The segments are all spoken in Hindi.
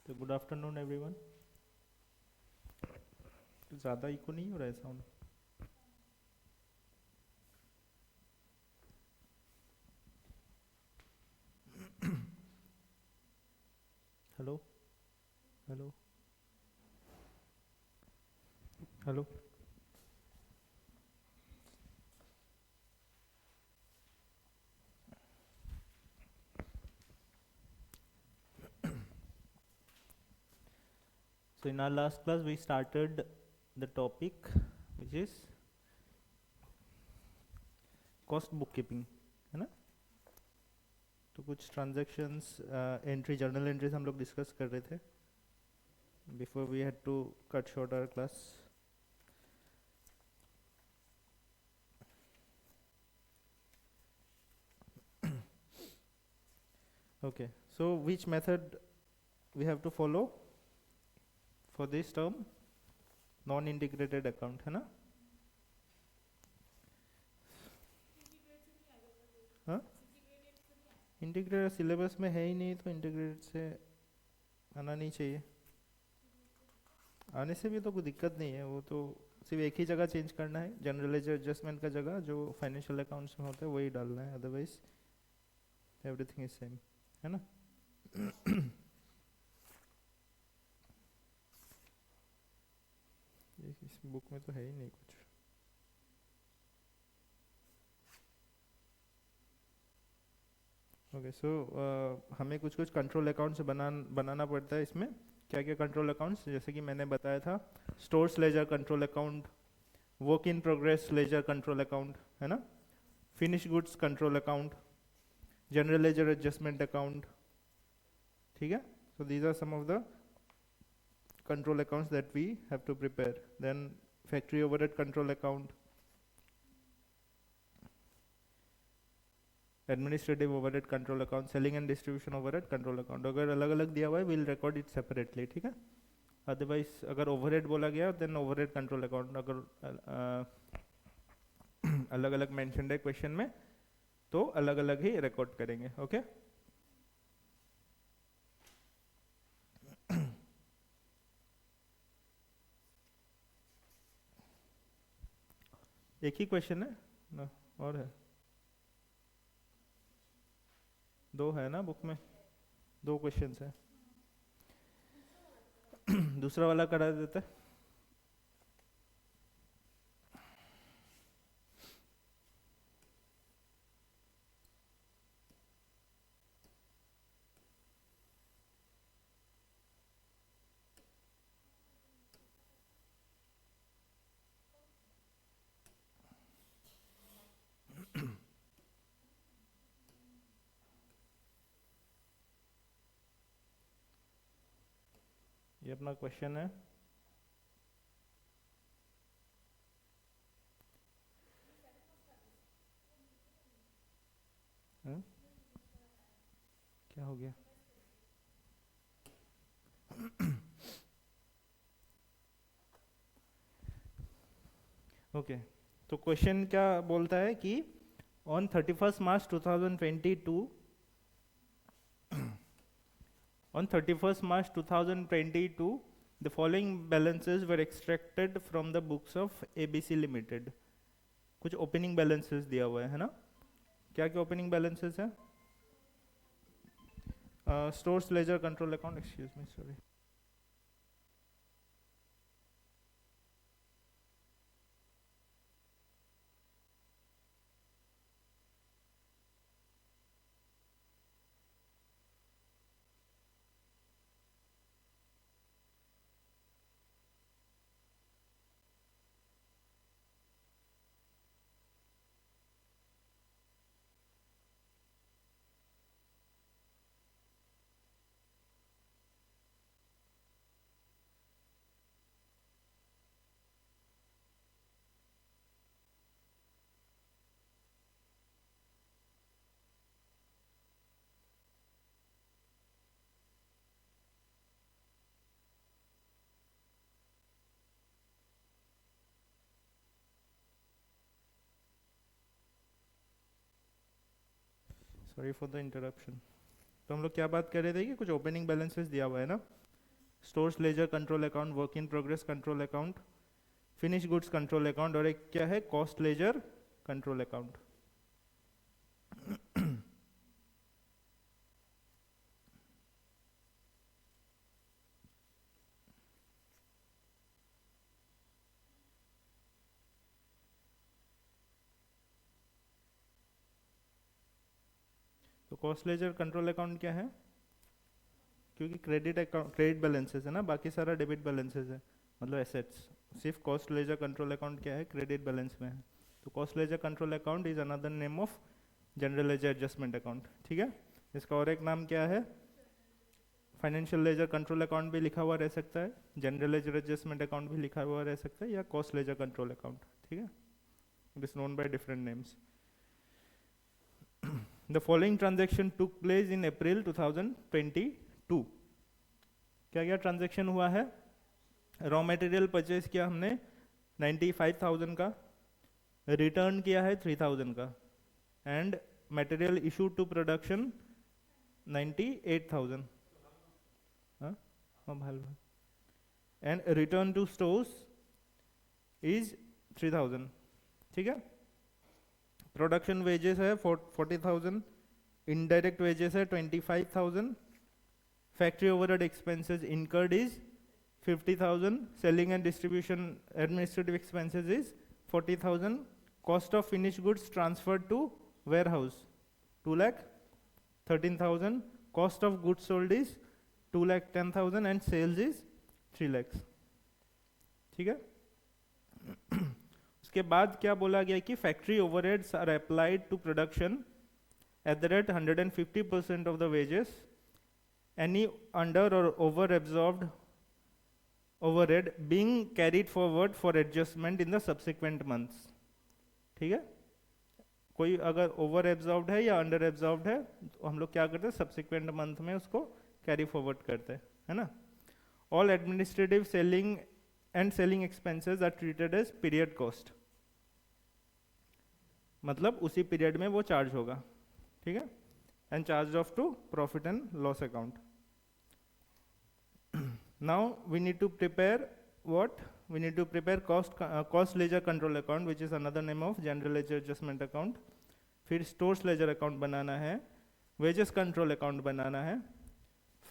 तो गुड आफ्टरनून एवरीवन। ज़्यादा इको नहीं हो रहा है sound? Hello. Hello. Hello. So in our last class we started the topic which is cost bookkeeping, है ना? तो कुछ ट्रांजैक्शंस एंट्री जर्नल एंट्रीज हम लोग डिस्कस कर रहे थे before we had to cut short our class. Okay, so which method we have to follow for this term? Non integrated account, है ना? हाँ, इंटीग्रेटेड सिलेबस में है ही नहीं तो इंटीग्रेटेड से आना नहीं चाहिए। आने से भी तो कोई दिक्कत नहीं है, वो तो सिर्फ एक ही जगह चेंज करना है, जनरल लेजर एडजस्टमेंट का जगह जो फाइनेंशियल अकाउंट्स में होता है वही डालना है, अदरवाइज एवरीथिंग इज सेम, है ना? इस बुक में तो है ही नहीं कुछ। ओके, सो हमें कुछ कुछ कंट्रोल अकाउंट्स बनाना पड़ता है इसमें। क्या क्या कंट्रोल अकाउंट्स, जैसे कि मैंने बताया था, stores ledger control account, work in progress laser control account, है ना? Finish goods control account, general ledger adjustment account, ठीक है? So these are some of the control accounts that we have to prepare. Then factory overhead control account, administrative overhead control account, selling and distribution overhead control account. अगर अलग अलग दिया हुआ है we'll record it separately, ठीक है? अदरवाइज अगर overhead बोला गया then overhead control account अगर अलग अलग mentioned है क्वेश्चन में तो अलग अलग ही रिकॉर्ड करेंगे। ओके, एक ही क्वेश्चन है ना? और है? दो है ना बुक में, दो क्वेश्चंस है। दूसरा वाला करा देते हैं। ये अपना क्वेश्चन है। हाँ? क्या हो गया? ओके, तो क्वेश्चन क्या बोलता है कि on 31st March 2022, on 31st March 2022 the following balances were extracted from the books of ABC Limited। कुछ ओपनिंग बैलेंसेस दिया हुआ है ना? क्या क्या ओपनिंग बैलेंसेस है? Stores ledger control account, excuse me, sorry. Sorry for the interruption. तो हम लोग क्या बात कर रहे थे कि कुछ ओपनिंग बैलेंसेस दिया हुआ है ना, stores ledger control account, work in progress control account, finish goods control account, और एक क्या है, कॉस्ट लेजर कंट्रोल अकाउंट। तो कॉस्ट लेजर कंट्रोल अकाउंट क्या है, क्योंकि क्रेडिट अकाउंट क्रेडिट बैलेंसेस है ना, बाकी सारा डेबिट बैलेंसेस है, मतलब एसेट्स। सिर्फ कॉस्ट लेजर कंट्रोल अकाउंट क्या है, क्रेडिट बैलेंस में है। तो cost ledger control account is another name of general ledger adjustment account, ठीक है। इसका और एक नाम क्या है, फाइनेंशियल लेजर कंट्रोल अकाउंट भी लिखा हुआ रह सकता है, जनरल लेजर एडजस्टमेंट अकाउंट भी लिखा हुआ रह सकता है, या कॉस्ट लेजर कंट्रोल अकाउंट, ठीक है। It is known by different names. The following transaction took place in April 2022. क्या क्या ट्रांजेक्शन हुआ है, रॉ मटेरियल परचेज किया हमने 95,000 का, रिटर्न किया है 3,000 का, and material issue to production 98,000, हाँ भाल, and return to stores is 3,000, ठीक है। प्रोडक्शन वेजेस है 40,000, इनडायरेक्ट वेजेस है 25,000, factory overhead expenses incurred is 50,000, selling and distribution administrative expenses is 40,000, cost of finish goods transferred to warehouse 2,13,000, cost of goods sold is 2,10,000 and sales is 3 lakh, ठीक है। उसके बाद क्या बोला गया कि factory overheads are applied to production at the rate 150% of the wages, any under और over absorbed overhead being carried forward for adjustment in the subsequent months, ठीक है। कोई अगर ओवर एब्जॉर्ब्ड है या अंडर एब्जॉर्ब्ड है तो हम लोग क्या करते हैं, सब्सिक्वेंट मंथ में उसको कैरी फॉरवर्ड करते हैं, है ना। All administrative selling and selling expenses are treated as period cost, मतलब उसी पीरियड में वो चार्ज होगा, ठीक है, and charge off to profit and loss account. Now we need to prepare what, we need to prepare cost ledger control account which is another name of general ledger adjustment account, फिर स्टोर्स लेजर अकाउंट बनाना है, वेजेस कंट्रोल अकाउंट बनाना है,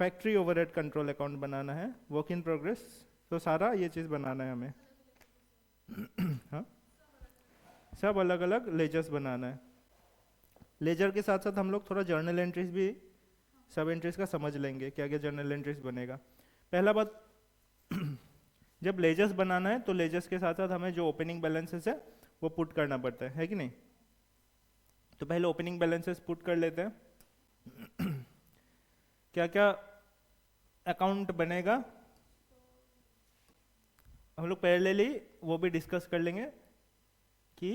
फैक्ट्री ओवरहेड कंट्रोल अकाउंट बनाना है, वर्क इन प्रोग्रेस, तो सारा ये चीज बनाना है हमें। हाँ, सब अलग अलग लेजर्स बनाना है। लेजर के साथ साथ हम लोग थोड़ा जर्नल एंट्रीज भी, सब एंट्रीज का समझ लेंगे, क्या क्या जर्नल एंट्रीज बनेगा। पहला बात, जब लेजर्स बनाना है तो लेजर्स के साथ साथ हमें जो ओपनिंग बैलेंसेस है वो पुट करना पड़ता है कि नहीं। तो पहले ओपनिंग बैलेंसेस पुट कर लेते हैं। क्या क्या अकाउंट बनेगा हम लोग पहले वो भी डिस्कस कर लेंगे कि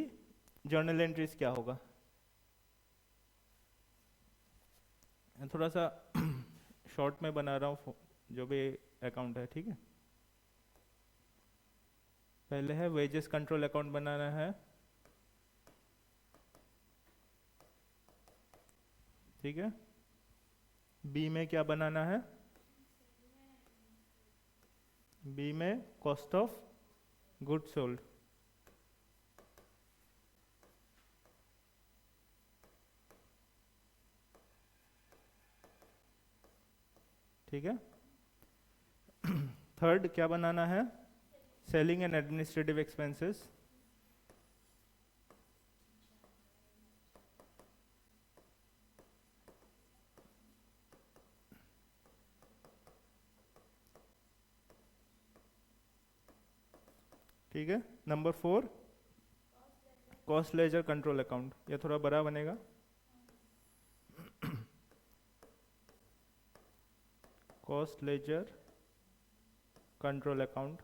जर्नल एंट्रीज क्या होगा। थोड़ा सा शॉर्ट में बना रहा हूँ जो भी अकाउंट है, ठीक है। पहले है वेजेस कंट्रोल अकाउंट बनाना है, ठीक है। बी में क्या बनाना है, बी में कॉस्ट ऑफ गुड सोल्ड, ठीक है। थर्ड क्या बनाना है, सेलिंग एंड एडमिनिस्ट्रेटिव एक्सपेंसेस, ठीक है। Number 4 cost ledger control account, ये थोड़ा बड़ा बनेगा। कॉस्ट लेजर कंट्रोल अकाउंट,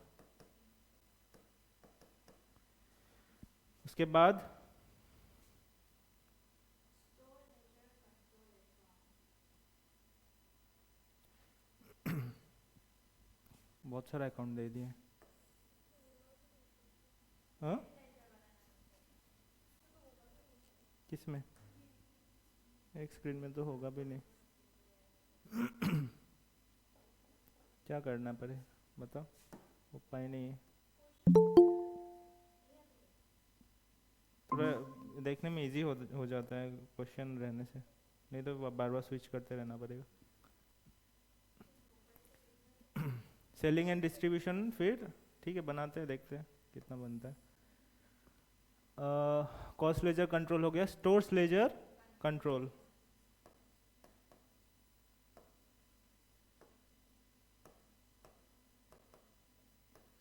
उसके बाद बहुत सारा अकाउंट दे दिए। हाँ, किसमें, एक स्क्रीन में तो होगा भी नहीं। क्या करना पड़े बताओ, उपाय नहीं है। थोड़ा देखने में इजी हो जाता है क्वेश्चन रहने से, नहीं तो बार बार स्विच करते रहना पड़ेगा। सेलिंग एंड डिस्ट्रीब्यूशन फिर ठीक है, बनाते हैं, देखते हैं कितना बनता है। कॉस्ट लेजर कंट्रोल हो गया, stores ledger control.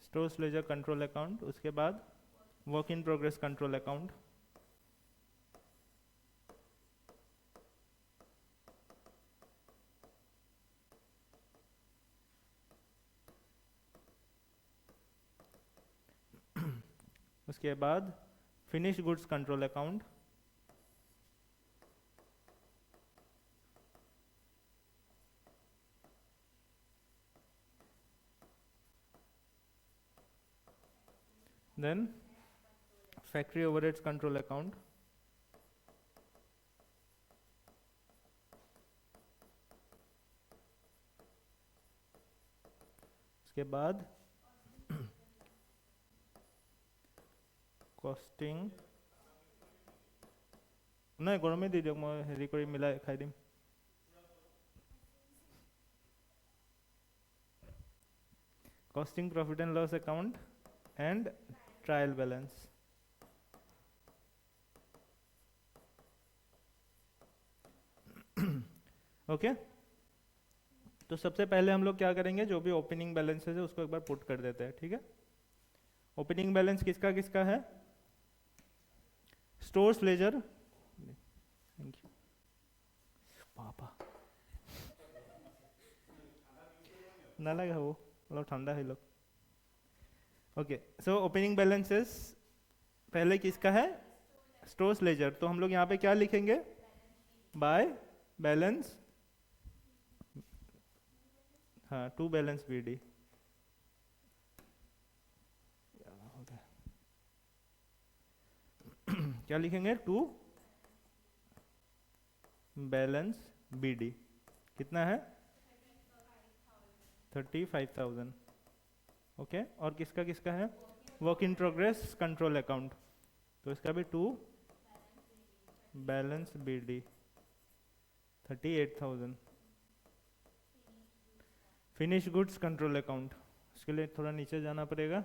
Stores ledger control account, उसके बाद work in progress control account, उसके बाद finish goods control account, then factory overheads control account, उसके बाद कॉस्टिंग नहीं गरमे दी दियक मैं हेरी करी मिलाई खाई दिम। Costing profit and loss account and trial balance. Okay तो सबसे पहले हम लोग क्या करेंगे, जो भी ओपनिंग बैलेंसेस है उसको एक बार पुट कर देते हैं, ठीक है। ओपनिंग बैलेंस किसका किसका है, स्टोर्स लेजर, थैंक यू पापा ना लगा वो मतलब ठंडा है लोग। ओके सो ओपनिंग बैलेंसेस पहले किसका है, स्टोर्स लेजर। तो हम लोग यहाँ पे क्या लिखेंगे, बाय बैलेंस, हाँ टू बैलेंस बीडी, क्या लिखेंगे, टू बैलेंस बीडी कितना है 35,000। ओके और किसका किसका है, work in progress control account, तो इसका भी to balance BD 38,000। Finish goods control account, उसके लिए थोड़ा नीचे जाना पड़ेगा।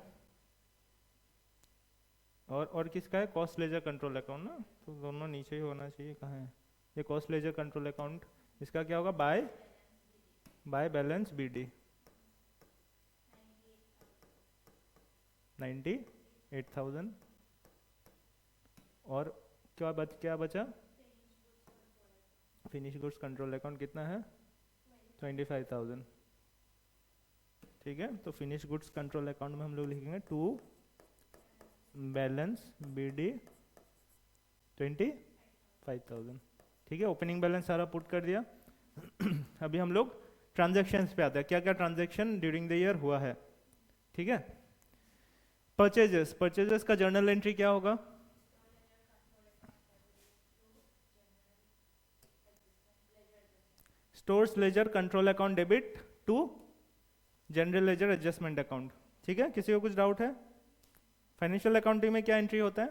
और किसका है, कॉस्ट लेजर कंट्रोल अकाउंट ना, तो दोनों नीचे ही होना चाहिए, कहाँ है ये कॉस्ट लेजर कंट्रोल अकाउंट, इसका क्या होगा, बाय बैलेंस बीडी 98,000। और क्या बचा, फिनिश गुड्स कंट्रोल अकाउंट कितना है 25,000, ठीक है। तो फिनिश गुड्स कंट्रोल अकाउंट में हम लोग लिखेंगे टू बैलेंस बीडी 25,000, ठीक है। ओपनिंग बैलेंस सारा पुट कर दिया। अभी हम लोग ट्रांजैक्शंस पे आते हैं, क्या क्या ट्रांजैक्शन ड्यूरिंग द ईयर हुआ है, ठीक है। परचेजेस का जर्नल एंट्री क्या होगा, stores ledger control account debit to general ledger adjustment account, ठीक है। किसी को कुछ डाउट है, फाइनेंशियल अकाउंटिंग में क्या एंट्री होता है,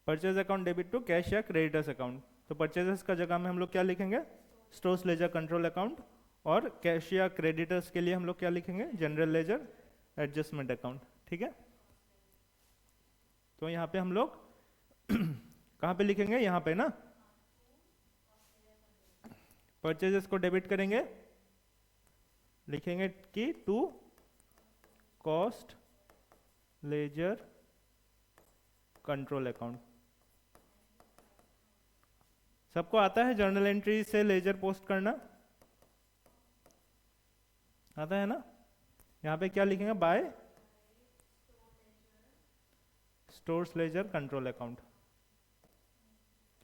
purchase account debit to cash या क्रेडिटर्स अकाउंट। तो परचेजेस का जगह में हम लोग क्या लिखेंगे, स्टोर्स लेजर कंट्रोल अकाउंट, और कैश या क्रेडिटर्स के लिए हम लोग क्या लिखेंगे, जनरल लेजर एडजस्टमेंट अकाउंट, ठीक है। तो यहाँ पे हम लोग कहाँ पे लिखेंगे, यहाँ पे ना, परचेजेस को डेबिट करेंगे, लिखेंगे कि to cost ledger control account. सबको आता है जर्नल एंट्री से लेजर पोस्ट करना, आता है ना। यहां पे क्या लिखेंगे, by stores ledger control account,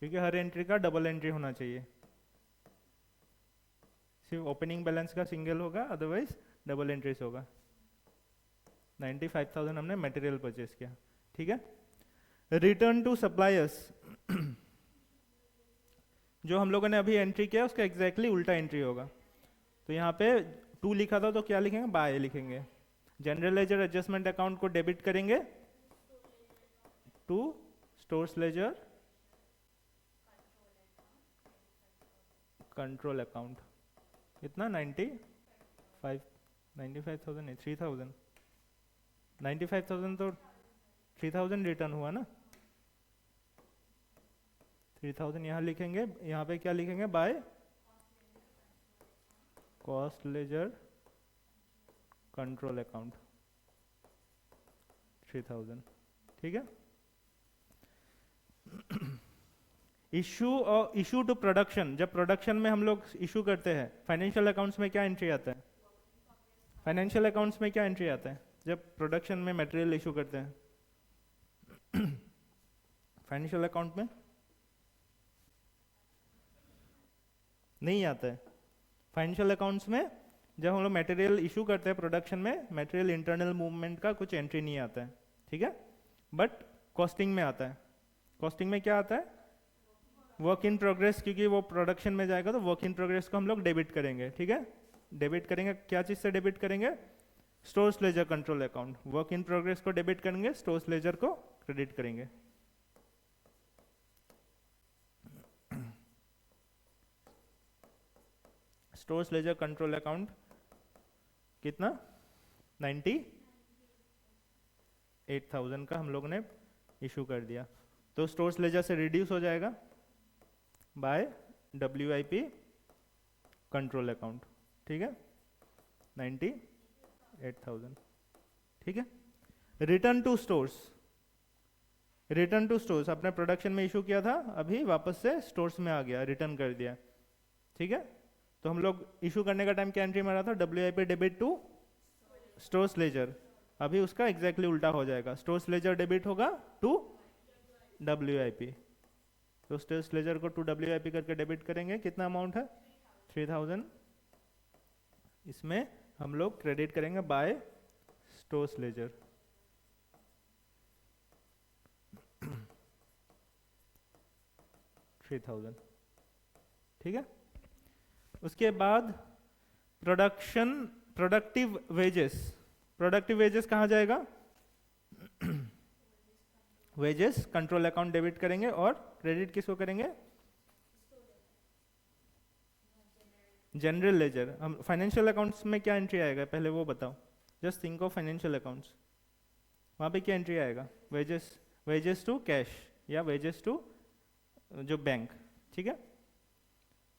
क्योंकि हर एंट्री का डबल एंट्री होना चाहिए, सिर्फ ओपनिंग बैलेंस का सिंगल होगा, अदरवाइज डबल एंट्रीज होगा। 95,000 हमने मटेरियल परचेस किया, ठीक है। रिटर्न टू सप्लायर्स, जो हम लोगों ने अभी एंट्री किया उसका एग्जैक्टली उल्टा एंट्री होगा। तो यहाँ पे 2 लिखा था तो क्या लिखेंगे, बाय लिखेंगे। जनरल लेजर एडजस्टमेंट अकाउंट को डेबिट करेंगे to stores ledger control account. कितना 95,000 नहीं 3,000, 95,000 तो 3,000 रिटर्न हुआ ना, 3,000 यहाँ लिखेंगे। यहाँ पे क्या लिखेंगे, by cost ledger control account 3,000। ठीक है। इशू टू प्रोडक्शन, जब प्रोडक्शन में हम लोग इशू करते हैं, फाइनेंशियल अकाउंट्स में क्या एंट्री आता है, फाइनेंशियल अकाउंट्स में क्या एंट्री आता है जब प्रोडक्शन में मटेरियल इशू करते हैं? फाइनेंशियल अकाउंट में नहीं आता है। फाइनेंशियल अकाउंट्स में जब हम लोग मटेरियल इशू करते हैं प्रोडक्शन में, मटेरियल इंटरनल मूवमेंट का कुछ एंट्री नहीं आता है। ठीक है। बट कॉस्टिंग में आता है। कॉस्टिंग में क्या आता है, वर्क इन प्रोग्रेस, क्योंकि वो प्रोडक्शन में जाएगा तो वर्क इन प्रोग्रेस को हम लोग डेबिट करेंगे। ठीक है। डेबिट करेंगे, क्या चीज से डेबिट करेंगे, stores ledger control account. Work in progress को डेबिट करेंगे, स्टोर्स लेजर को क्रेडिट करेंगे। स्टोर्स लेजर कंट्रोल अकाउंट कितना, 98,000 का हम लोगों ने इशू कर दिया। तो स्टोर्स लेजर से रिड्यूस हो जाएगा बाय WIP कंट्रोल अकाउंट। ठीक है, 98,000। ठीक है। Return to stores, return to stores अपने प्रोडक्शन में इशू किया था, अभी वापस से स्टोर्स में आ गया, रिटर्न कर दिया। ठीक है। तो हम लोग इशू करने का टाइम क्या एंट्री मारा था, WIP debit to stores ledger. अभी उसका एग्जैक्टली उल्टा हो जाएगा, स्टोर्स लेजर डेबिट होगा टू WIP। तो स्टोर्स लेजर को टू WIP करके डेबिट करेंगे। कितना अमाउंट है, 3,000। इसमें हम लोग क्रेडिट करेंगे बाय स्टोर्स लेजर। ठीक है। उसके बाद प्रोडक्टिव वेजेस, प्रोडक्टिव वेजेस कहाँ जाएगा, वेजेस कंट्रोल अकाउंट डेबिट करेंगे और क्रेडिट किसको करेंगे, जनरल लेजर। हम फाइनेंशियल अकाउंट्स में क्या एंट्री आएगा पहले वो बताओ, just think of financial accounts. वहाँ पे क्या एंट्री आएगा, वेजेस, वेजेस टू कैश या वेजेस टू जो बैंक। ठीक है।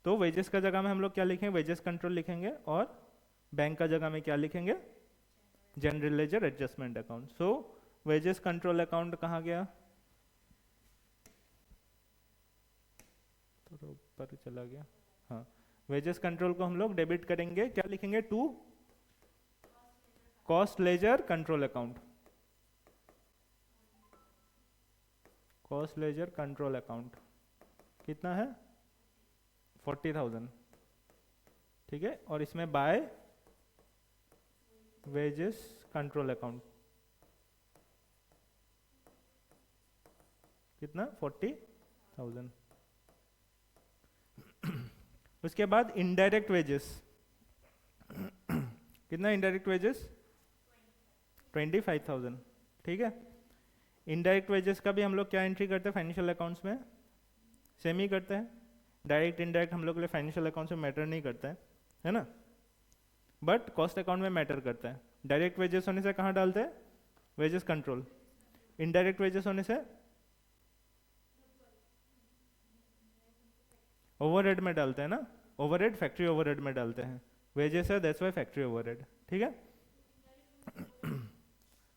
तो वेजेस का जगह में हम लोग क्या लिखेंगे, वेजेस कंट्रोल लिखेंगे, और बैंक का जगह में क्या लिखेंगे, जनरल लेजर एडजस्टमेंट अकाउंट। सो वेजेस कंट्रोल अकाउंट कहाँ गया, तो ऊपर चला गया। हाँ, वेजेस कंट्रोल को हम लोग डेबिट करेंगे, क्या लिखेंगे, to cost ledger control account, cost ledger control account. कितना है, 40,000। ठीक है। और इसमें बाय वेजेस कंट्रोल अकाउंट कितना, 40,000। उसके बाद इनडायरेक्ट वेजेस, कितना इनडायरेक्ट वेजेस, 25,000। ठीक है। इनडायरेक्ट वेजेस का भी हम लोग क्या एंट्री करते हैं फाइनेंशियल अकाउंट्स में, सेम ही करते हैं। डायरेक्ट इनडायरेक्ट हम लोग के लिए फाइनेंशियल अकाउंट में मैटर नहीं करता है ना, बट कॉस्ट अकाउंट में मैटर करता है। डायरेक्ट वेजेस होने से कहाँ डालते हैं, वेजेस कंट्रोल। इनडायरेक्ट वेजेस होने से ओवरहेड में डालते हैं ना, ओवरहेड फैक्ट्री ओवरहेड में डालते हैं। वेजेस है दैट्स वाई फैक्ट्री ओवरहेड। ठीक है।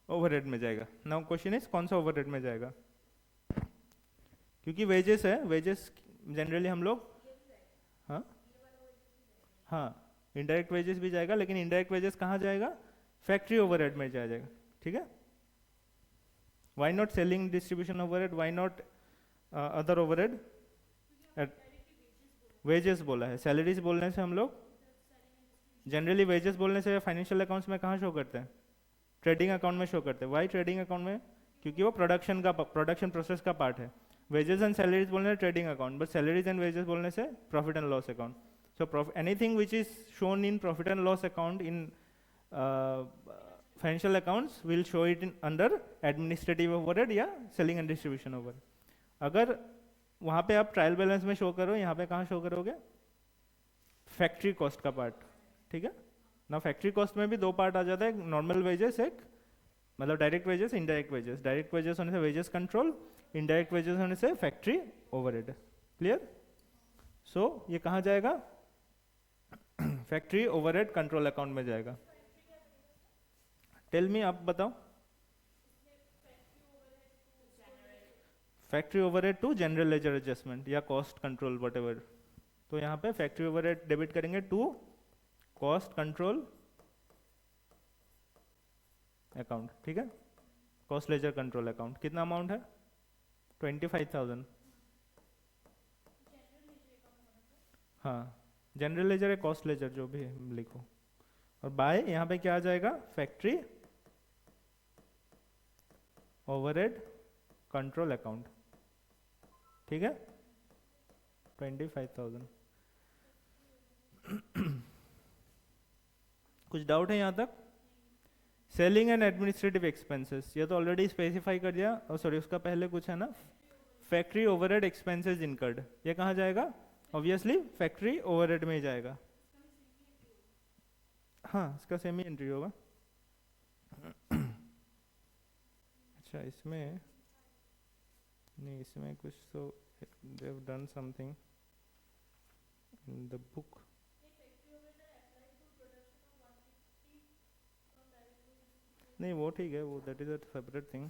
ओवरहेड में जाएगा। नाउ क्वेश्चन इज कौन सा ओवरहेड में जाएगा, क्योंकि वेजेस है, वेजेस जनरली हम लोग, हाँ इनडायरेक्ट वेजेस भी जाएगा, लेकिन इनडायरेक्ट वेजेस कहाँ जाएगा, फैक्ट्री ओवरहेड में जाएगा। ठीक है। Why not selling distribution overhead, why not other overhead, wages बोला है। सैलरीज बोलने से हम लोग जनरली, वेजेस बोलने से फाइनेंशियल अकाउंट्स में कहाँ शो करते हैं, ट्रेडिंग अकाउंट में शो करते हैं। वाई ट्रेडिंग अकाउंट में, क्योंकि वो प्रोडक्शन प्रोसेस का पार्ट है। वेजेस एंड सैलरीज बोलने से trading account, but salaries and wages बोलने से profit and loss account. So anything which is shown in profit and loss account in financial accounts will show it in under administrative overhead या सेलिंग एंड डिस्ट्रीब्यूशन ओवरहेड. अगर वहाँ पे आप ट्रायल बैलेंस में शो करो, यहाँ पे कहाँ शो करोगे? फैक्ट्री कॉस्ट का पार्ट. ठीक है ना. फैक्ट्री कॉस्ट में भी दो पार्ट आ जाता है, एक नॉर्मल वेजेस, एक मतलब direct wages, indirect wages. Direct wages होने से वेजेस कंट्रोल, इनडायरेक्ट वेजेस होने से फैक्ट्री ओवरहेड. क्लियर? सो ये कहाँ जाएगा? फैक्ट्री ओवरहेड कंट्रोल अकाउंट में जाएगा. टेल मी, आप बताओ. Factory overhead to general ledger adjustment या कॉस्ट कंट्रोल वटेवर. तो यहाँ पे फैक्ट्री ओवरहेड डेबिट करेंगे टू कॉस्ट कंट्रोल अकाउंट. ठीक है. कॉस्ट लेजर कंट्रोल अकाउंट कितना अमाउंट है? 25,000. हाँ, जनरल लेजर है, कॉस्ट लेजर जो भी लिखो. और बाय यहाँ पे क्या आ जाएगा? Factory overhead control account. ठीक है. 25,000. कुछ डाउट है यहाँ तक? सेलिंग एंड एडमिनिस्ट्रेटिव एक्सपेंसेस, ये तो ऑलरेडी स्पेसिफाई कर दिया. और सॉरी, उसका पहले कुछ है ना, फैक्ट्री ओवरहेड एक्सपेंसेस इनकर्ड. ये कहाँ जाएगा? ऑब्वियसली फैक्ट्री ओवरहेड में ही जाएगा. हाँ, इसका सेमी एंट्री होगा. अच्छा, इसमें नहीं, इसमें कुछ तो they have done something in the book. नहीं, वो ठीक है, वो that is a separate thing.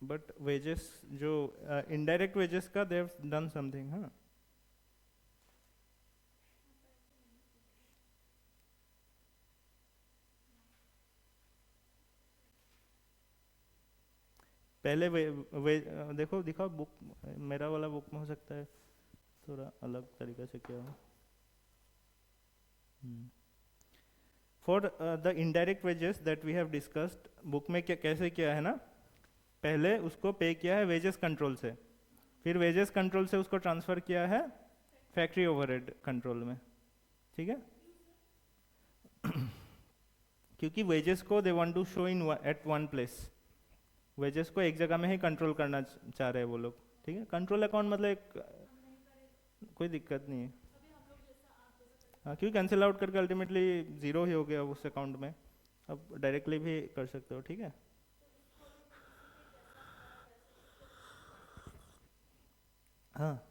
But wages जो इनडायरेक्ट वेजेस का दे हैव डन समथिंग. हाँ, पहले देखो, दिखाओ बुक. मेरा वाला बुक में हो सकता है थोड़ा अलग तरीके से किया हो. For the indirect wages that we have discussed, book में क्या कैसे किया है ना, पहले उसको पे किया है वेजेस कंट्रोल से, फिर वेजेस कंट्रोल से उसको ट्रांसफर किया है फैक्ट्री ओवरहेड कंट्रोल में. ठीक है. क्योंकि वेजेस को they want to show in at one place. Wages को एक जगह में ही कंट्रोल करना चाह रहे हैं वो लोग. ठीक है. कंट्रोल अकाउंट मतलब एक कोई दिक्कत नहीं है. हाँ, क्योंकि कैंसिल आउट करके अल्टीमेटली जीरो ही हो गया उस अकाउंट में. अब डायरेक्टली भी कर सकते हो. ठीक है. हाँ,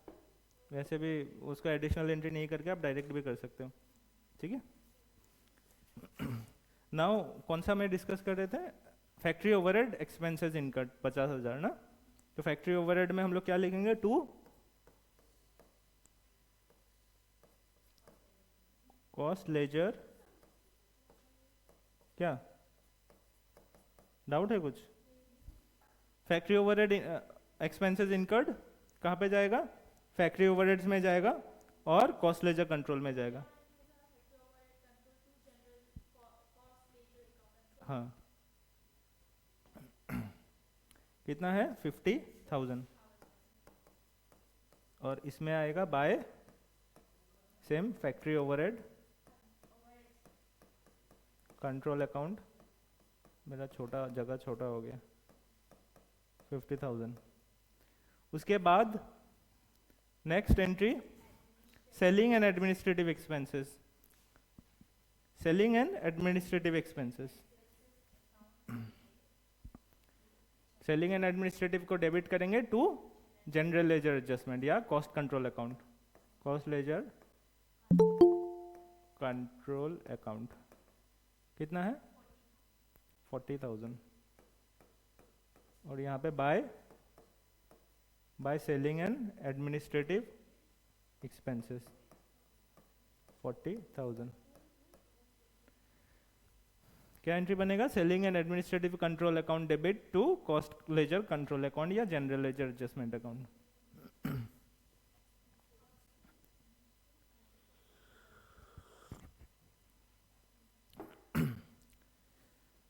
वैसे भी उसको एडिशनल एंट्री नहीं करके आप डायरेक्ट भी कर सकते हो. ठीक है. नाउ कौन सा मैं डिस्कस कर रहे थे? फैक्ट्री ओवरहेड एक्सपेंसेस इनकर्ड 50,000 ना. तो फैक्ट्री ओवरहेड में हम लोग क्या लिखेंगे? To cost ledger. क्या डाउट है कुछ? फैक्ट्री ओवरहेड एक्सपेंसेस इनकर्ड कहाँ पे जाएगा? फैक्ट्री ओवरहेड्स में जाएगा और कॉस्ट लेजर कंट्रोल में जाएगा. हाँ, कितना है? 50,000. और इसमें आएगा by same factory overhead control account. मेरा छोटा जगह छोटा हो गया. 50,000. उसके बाद next entry selling and administrative expenses. Selling and administrative expenses. Selling and administrative को डेबिट करेंगे टू जनरल लेजर एडजस्टमेंट या cost control account. Cost ledger control account कितना है? 40,000. और यहाँ पे by selling and administrative expenses 40,000. क्या एंट्री बनेगा? Selling and administrative control account debit to cost ledger control account या जनरल लेजर एडजस्टमेंट अकाउंट.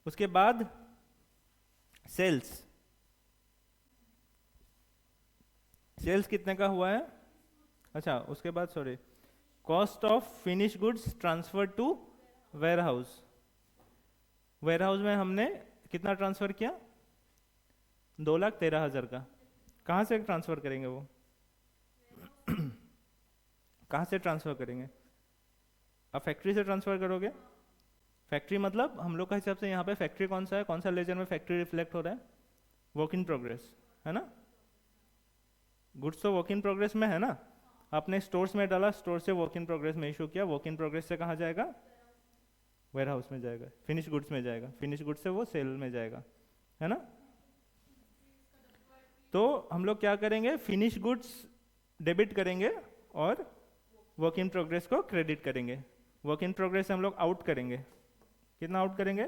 उसके बाद सेल्स. सेल्स कितने का हुआ है? अच्छा, उसके बाद sorry, cost of finish goods transfer to warehouse. Warehouse में हमने कितना ट्रांसफर किया? 2,13,000 का। कहाँ से ट्रांसफर करेंगे वो? कहाँ से ट्रांसफर करेंगे? आप फैक्ट्री से ट्रांसफर करोगे? फैक्ट्री मतलब हम लोग का हिसाब से यहाँ पे फैक्ट्री कौन सा है, कौन सा लेजर में फैक्ट्री रिफ्लेक्ट हो रहा है? वर्क इन प्रोग्रेस है ना। गुड्स तो वर्क इन प्रोग्रेस में है ना। आपने स्टोर्स में डाला, स्टोर से वर्क इन प्रोग्रेस में इशू किया, वर्क इन प्रोग्रेस से कहाँ जाएगा? वेयर हाउस में जाएगा, फिनिश गुड्स में जाएगा, फिनिश गुड्स से वो सेल में जाएगा, है ना। तो हम लोग क्या करेंगे? फिनिश गुड्स डेबिट करेंगे और वर्क इन प्रोग्रेस को क्रेडिट करेंगे। वर्क इन प्रोग्रेस हम लोग आउट करेंगे। कितना आउट करेंगे?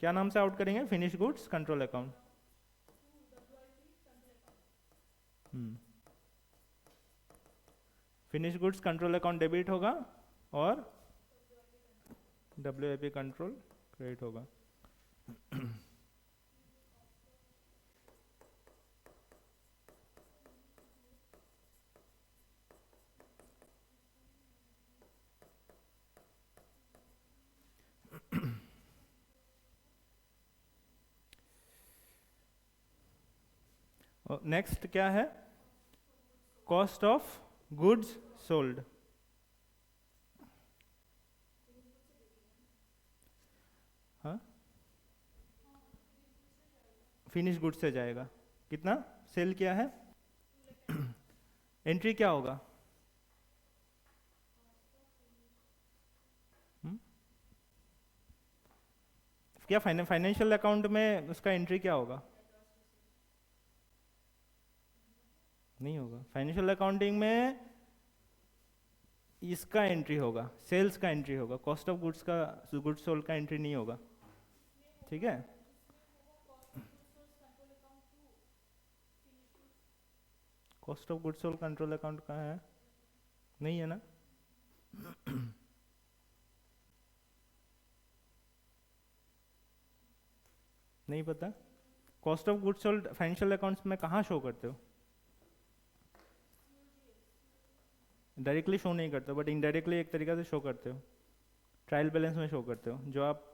क्या नाम से आउट करेंगे? Finish goods control account. Finish goods control account debit होगा और WIP कंट्रोल क्रेडिट होगा। नेक्स्ट क्या है? Cost of goods sold. हाँ, फिनिश गुड्स से जाएगा। कितना सेल किया है? एंट्री क्या होगा? क्या फाइनेंशियल अकाउंट में उसका एंट्री क्या होगा? नहीं होगा। फाइनेंशियल अकाउंटिंग में इसका एंट्री होगा, सेल्स का एंट्री होगा, कॉस्ट ऑफ गुड्स का, गुड्स सोल्ड का एंट्री नहीं होगा। ठीक है। Cost of goods sold control account कहाँ है? नहीं है ना। नहीं पता। Cost of goods sold financial accounts में कहाँ शो करते हो? डायरेक्टली शो नहीं करते हो, बट इनडायरेक्टली एक तरीके से शो करते हो। ट्रायल बैलेंस में शो करते हो। जो आप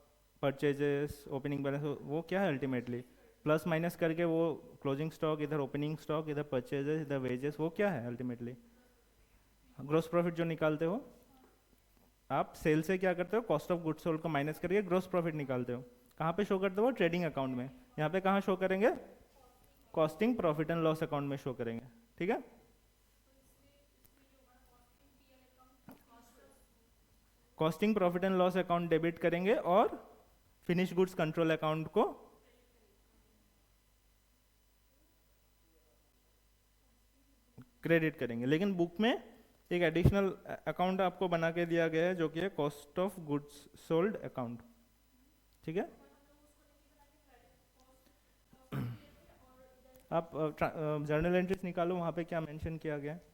परचेजेस, ओपनिंग बैलेंस, वो क्या है अल्टीमेटली? प्लस माइनस करके वो क्लोजिंग स्टॉक, इधर ओपनिंग स्टॉक, इधर परचेजेस, इधर वेजेस, वो क्या है अल्टीमेटली? ग्रोस प्रॉफिट जो निकालते हो आप सेल से, क्या करते हो? कॉस्ट ऑफ गुड्स सोल्ड को माइनस करके ग्रोस प्रॉफिट निकालते हो। कहाँ पे शो करते हो? ट्रेडिंग अकाउंट में। यहाँ पे कहाँ शो करेंगे? Costing profit and loss account में शो करेंगे। ठीक है। Costing profit and loss account debit करेंगे और फिनिश गुड्स कंट्रोल अकाउंट को क्रेडिट करेंगे। लेकिन बुक में एक एडिशनल अकाउंट आपको बना के दिया गया है जो कि है cost of goods sold account. ठीक है। आप जर्नल एंट्रीज निकालो, वहां पे क्या मेंशन किया गया है?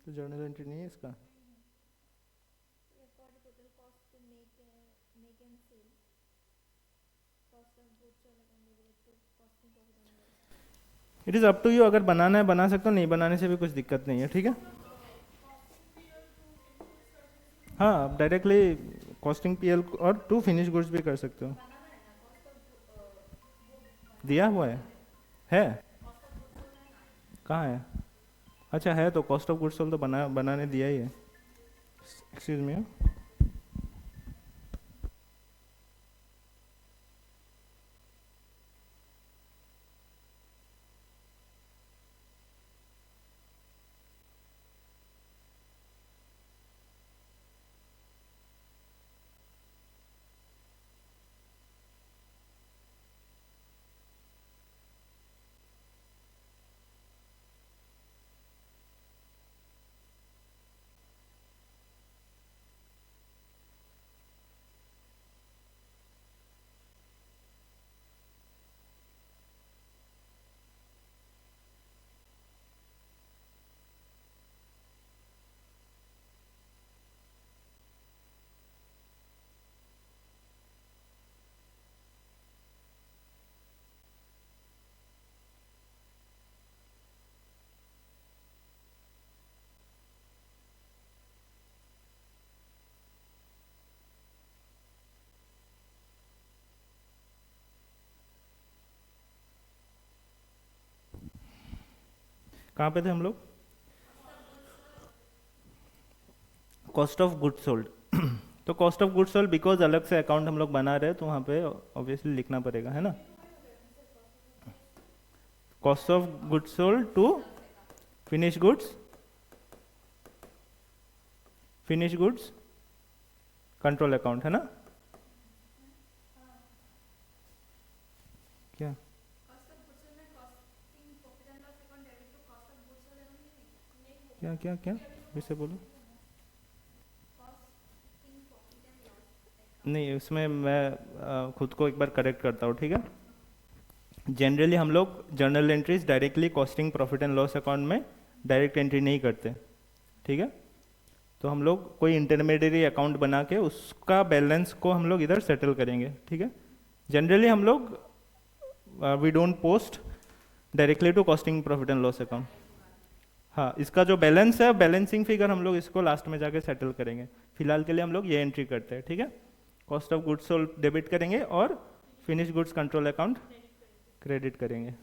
तो जर्नल एंट्री नहीं है इसका। It is up to you, अगर बनाना है बना सकते हो, नहीं बनाने से भी कुछ दिक्कत नहीं है। ठीक है। हाँ, आप डायरेक्टली कॉस्टिंग PL और टू फिनिश गुड्स भी कर सकते हो। दिया हुआ है? कहाँ है? अच्छा है, तो कॉस्ट ऑफ गुड्स सोल्ड तो बनाने दिया ही है। Excuse me. कहाँ पे थे हम लोग? Cost of goods sold. तो cost of goods sold because अलग से अकाउंट हम लोग बना रहे हैं तो वहाँ पे ऑब्वियसली लिखना पड़ेगा, है ना? Cost of goods sold to finish goods, finish goods control account, है ना? क्या क्या क्या क्या फिर से बोलो। नहीं, उसमें मैं खुद को एक बार करेक्ट करता हूँ, ठीक है? जनरली हम लोग journal entries directly costing profit and loss account में डायरेक्ट एंट्री नहीं करते, ठीक है? तो हम लोग कोई इंटरमीडिएरी अकाउंट बना के उसका बैलेंस को हम लोग इधर सेटल करेंगे, ठीक है? जनरली हम लोग we don't post directly to costing profit and loss account. हाँ, इसका जो बैलेंस है, बैलेंसिंग फिगर हम लोग इसको लास्ट में जाके सेटल करेंगे। फिलहाल के लिए हम लोग ये एंट्री करते हैं, ठीक है? Cost of goods sold debit करेंगे और finish goods control account credit करेंगे।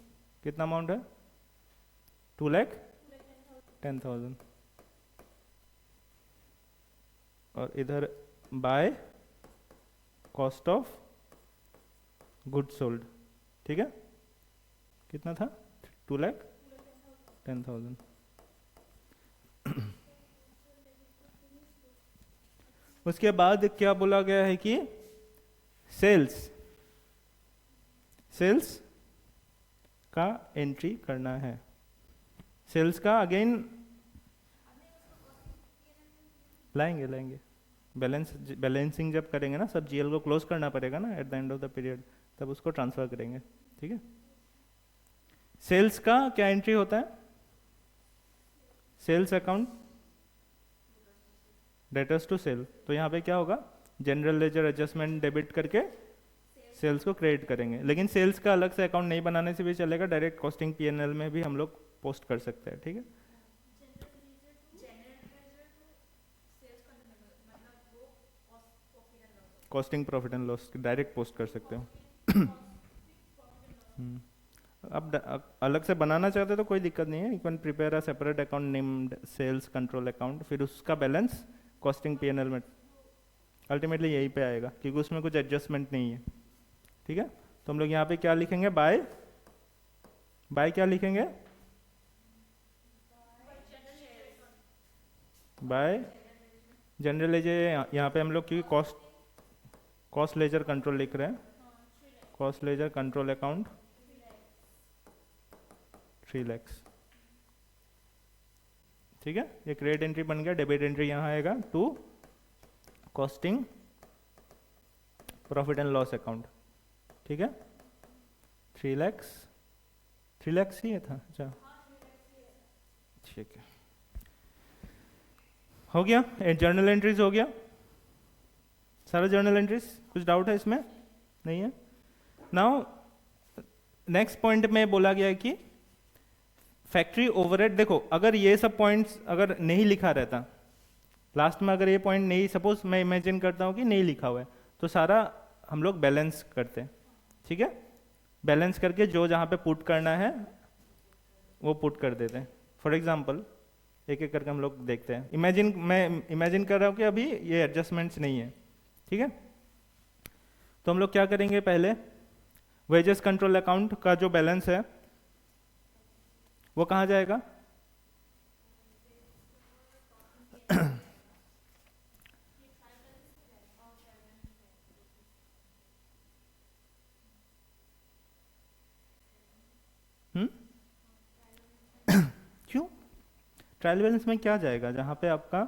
कितना अमाउंट है? 2,10,000। और इधर by cost of goods sold, ठीक है? कितना था? 2,10,000। उसके बाद क्या बोला गया है कि सेल्स, सेल्स का एंट्री करना है। सेल्स का अगेन लाएंगे बैलेंसिंग जब करेंगे ना, सब जीएल को क्लोज करना पड़ेगा ना at the end of the period, तब उसको ट्रांसफर करेंगे, ठीक है? सेल्स का क्या एंट्री होता है? Sales account debtors to sale. तो यहाँ पे क्या होगा? जनरल लेजर एडजस्टमेंट डेबिट करके सेल्स को क्रेडिट करेंगे। लेकिन सेल्स का अलग से अकाउंट नहीं बनाने से भी चलेगा, डायरेक्ट कॉस्टिंग पीएनएल में भी हम लोग पोस्ट कर सकते हैं, ठीक है? Costing profit and loss direct post कर सकते हो। अब अलग से बनाना चाहते हो तो कोई दिक्कत नहीं है, you can prepare a separate account named sales control account, फिर उसका बैलेंस कॉस्टिंग पीएनएल में अल्टीमेटली यहीं पे आएगा क्योंकि उसमें कुछ एडजस्टमेंट नहीं है, ठीक है? तो हम लोग यहाँ पे क्या लिखेंगे? बाय क्या लिखेंगे? Bye general ledger. यहाँ पे हम लोग क्योंकि कॉस्ट लेजर कंट्रोल लिख रहे हैं, cost ledger control account 3 lakh, ठीक है? ये क्रेडिट एंट्री बन गया। डेबिट एंट्री यहाँ आएगा to costing profit and loss account, ठीक है? 3 लाख ही था, अच्छा ठीक है, हो गया। जर्नल एंट्रीज हो गया सारा जर्नल एंट्रीज। कुछ डाउट है इसमें? नहीं है? नाउ नेक्स्ट पॉइंट में बोला गया है कि फैक्ट्री ओवरहेड। देखो, अगर ये सब पॉइंट्स अगर नहीं लिखा रहता लास्ट में, अगर ये पॉइंट नहीं, सपोज मैं इमेजिन करता हूँ कि नहीं लिखा हुआ है, तो सारा हम लोग बैलेंस करते हैं, ठीक है? बैलेंस करके जो जहाँ पे पुट करना है वो पुट कर देते हैं। फॉर एग्जाम्पल एक एक करके हम लोग देखते हैं। मैं इमेजिन कर रहा हूँ कि अभी ये एडजस्टमेंट्स नहीं है, ठीक है? तो हम लोग क्या करेंगे? पहले वेजेस कंट्रोल अकाउंट का जो बैलेंस है वो कहाँ जाएगा? क्यों? ट्रायल बैलेंस में क्या जाएगा? जहाँ पे आपका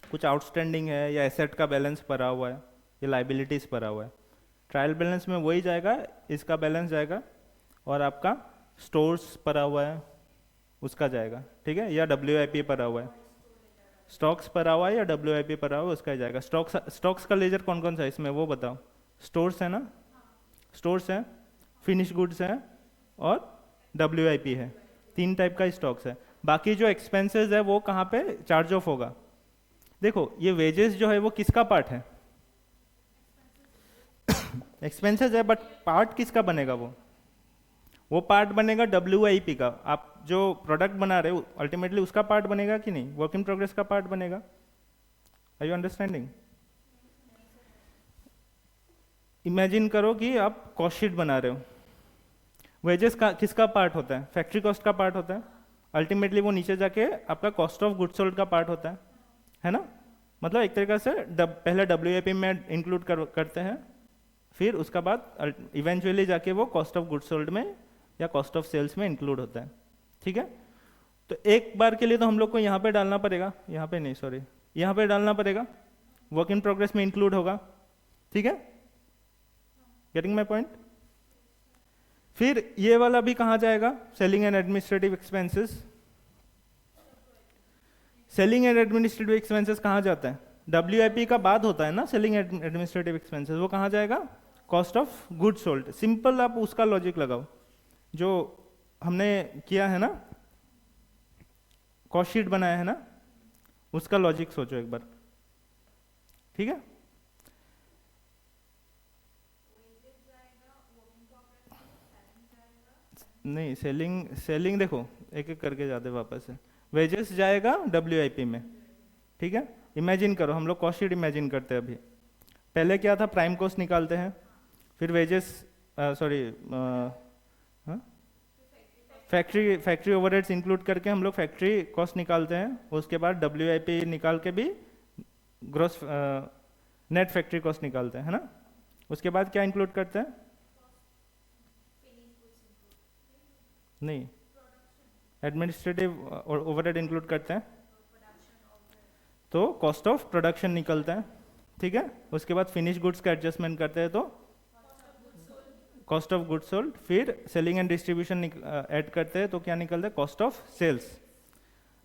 कुछ आउटस्टैंडिंग है या एसेट का बैलेंस पड़ा हुआ है या लाइबिलिटीज पड़ा हुआ है, ट्रायल बैलेंस में वही जाएगा, इसका बैलेंस जाएगा, और आपका स्टोर्स पड़ा हुआ है उसका जाएगा, ठीक है? या WIP पड़ा हुआ है, स्टॉक्स पड़ा हुआ है या WIP पड़ा हुआ है उसका जाएगा। स्टॉक्स का लेजर कौन कौन सा है इसमें वो बताओ? स्टोर्स है ना, स्टोर्स है, फिनिश गुड्स है और WIP है। 3 टाइप का स्टॉक्स है। बाकी जो एक्सपेंसेस है वो कहाँ पे चार्ज ऑफ होगा? देखो, ये वेजेस जो है वो किसका पार्ट है? एक्सपेंसेस है, बट पार्ट किसका बनेगा? वो पार्ट बनेगा WIP का। आप जो प्रोडक्ट बना रहे हो अल्टीमेटली उसका पार्ट बनेगा कि नहीं, वर्क इन प्रोग्रेस का पार्ट बनेगा। Are you understanding? इमेजिन करो कि आप कॉस्ट शीट बना रहे हो, वेजेस का किसका पार्ट होता है? फैक्ट्री कॉस्ट का पार्ट होता है। अल्टीमेटली वो नीचे जाके आपका कॉस्ट ऑफ गुड्स सोल्ड का पार्ट होता है ना। मतलब एक तरीके से पहले WIP में इंक्लूड करते हैं, फिर उसका बाद इवेंचुअली जाके वो कॉस्ट ऑफ गुड्स सोल्ड में या कॉस्ट ऑफ सेल्स में इंक्लूड होता है। ठीक है, तो एक बार के लिए तो हम लोग को यहाँ पे डालना पड़ेगा, यहाँ पे नहीं सॉरी, यहाँ पे डालना पड़ेगा, वर्क इन प्रोग्रेस में इंक्लूड होगा। ठीक है, गेटिंग माई पॉइंट? फिर ये वाला भी कहाँ जाएगा? Selling and administrative expenses. Selling and administrative expenses कहाँ जाता है? WIP का बाद होता है ना सेलिंग एडमिनिस्ट्रेटिव एक्सपेंसेस, वो कहाँ जाएगा? Cost of good sold. Simple, आप उसका लॉजिक लगाओ जो हमने किया है ना, कॉस्ट शीट बनाया है ना, उसका लॉजिक सोचो एक बार। ठीक है, नहीं सेलिंग देखो एक एक करके जाते वापस से। वेजेस जाएगा WIP में। ठीक है, इमेजिन करो, हम लोग कॉस्ट शीट इमेजिन करते हैं अभी। पहले क्या था? प्राइम कॉस्ट निकालते हैं, फिर wages sorry factory overheads include करके हम लोग फैक्ट्री कॉस्ट निकालते हैं। उसके बाद WIP निकाल के भी ग्रॉस नेट फैक्ट्री कॉस्ट निकालते हैं, है ना। उसके बाद क्या इंक्लूड करते हैं? नहीं, एडमिनिस्ट्रेटिव ओवरहेड इंक्लूड करते हैं, तो कॉस्ट ऑफ प्रोडक्शन निकलता है। ठीक है, उसके बाद फिनिश गुड्स का एडजस्टमेंट करते हैं तो कॉस्ट ऑफ गुड्स सोल्ड, फिर सेलिंग एंड डिस्ट्रीब्यूशन ऐड करते हैं तो क्या निकलता है? Cost of sales.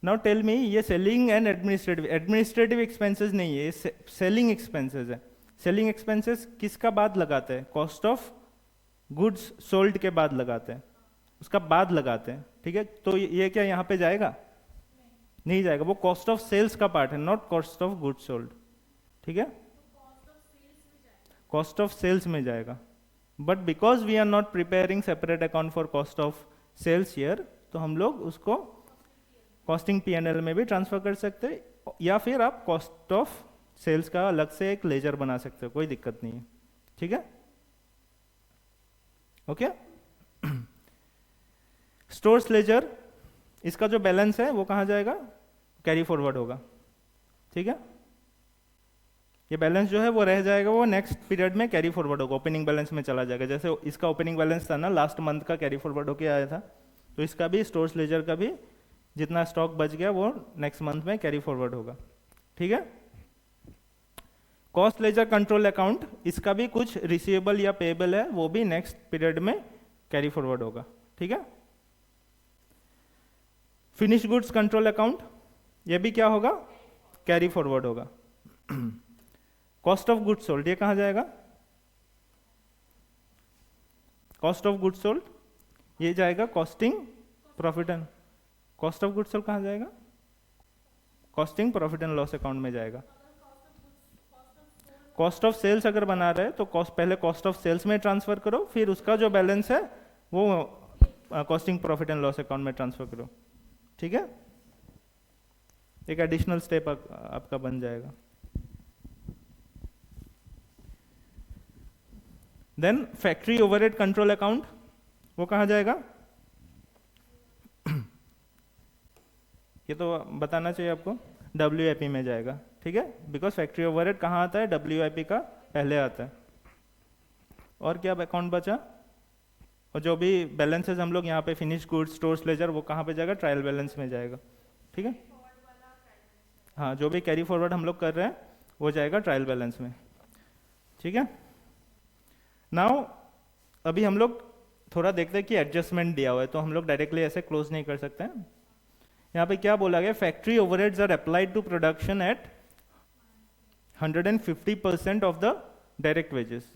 Now tell me, ये सेलिंग एंड एडमिनिस्ट्रेटिव एक्सपेंसेस नहीं है, ये सेलिंग एक्सपेंसेस है। सेलिंग एक्सपेंसेस किसका बाद लगाते हैं? कॉस्ट ऑफ गुड्स सोल्ड के बाद लगाते हैं, उसका बाद लगाते हैं। ठीक है, तो ये क्या यहाँ पे जाएगा? नहीं जाएगा, वो कॉस्ट ऑफ सेल्स का पार्ट है, not cost of goods sold. ठीक है, कॉस्ट ऑफ सेल्स में जाएगा, but because we are not preparing separate account for cost of sales here, तो हम लोग उसको कॉस्टिंग P&L में भी ट्रांसफर कर सकते हैं, या फिर आप कॉस्ट ऑफ सेल्स का अलग से एक लेजर बना सकते हो, कोई दिक्कत नहीं है। ठीक है, ओके। स्टोर्स लेजर, इसका जो बैलेंस है वो कहाँ जाएगा? कैरी फॉरवर्ड होगा। ठीक है, ये बैलेंस जो है वो रह जाएगा, वो नेक्स्ट पीरियड में कैरी फॉरवर्ड होगा, ओपनिंग बैलेंस में चला जाएगा। जैसे इसका ओपनिंग बैलेंस था ना, लास्ट मंथ का कैरी फॉरवर्ड होके आया था, तो इसका भी स्टोर्स लेजर का भी जितना स्टॉक बच गया वो नेक्स्ट मंथ में कैरी फॉरवर्ड होगा। ठीक है, कॉस्ट लेजर कंट्रोल अकाउंट, इसका भी कुछ रिसीवेबल या पेएबल है, वो भी नेक्स्ट पीरियड में कैरी फॉरवर्ड होगा। ठीक है, फिनिश गुड्स कंट्रोल अकाउंट, ये भी क्या होगा? कैरी फॉरवर्ड होगा। कॉस्ट ऑफ गुड्स सोल्ड, ये कहाँ जाएगा? कॉस्ट ऑफ गुड्स सोल्ड, ये जाएगा costing profit and cost of goods sold कहाँ जाएगा? Costing profit and loss account में जाएगा। कॉस्ट ऑफ सेल्स अगर बना रहे तो पहले कॉस्ट ऑफ सेल्स में ट्रांसफर करो, फिर उसका जो बैलेंस है वो costing profit and loss account में ट्रांसफर करो। ठीक है, एक एडिशनल स्टेप आपका बन जाएगा। Then factory overhead control account, वो कहाँ जाएगा? ये तो बताना चाहिए आपको, WIP में जाएगा। ठीक है, बिकॉज फैक्ट्री ओवरहेड कहाँ आता है? WIP का पहले आता है। और क्या अकाउंट बचा? और जो भी बैलेंसेस हम लोग यहाँ पे फिनिश गुड्स, स्टोर्स लेजर, वो कहाँ पे जाएगा? ट्रायल बैलेंस में जाएगा। ठीक है, हाँ, जो भी कैरी फॉरवर्ड हम लोग कर रहे हैं वो जाएगा ट्रायल बैलेंस में। ठीक है, नाउ अभी हम लोग थोड़ा देखते हैं कि एडजस्टमेंट दिया हुआ है, तो हम लोग डायरेक्टली ऐसे क्लोज नहीं कर सकते हैं। यहाँ पे क्या बोला गया? Factory overheads are applied to production at 150% of the direct wages.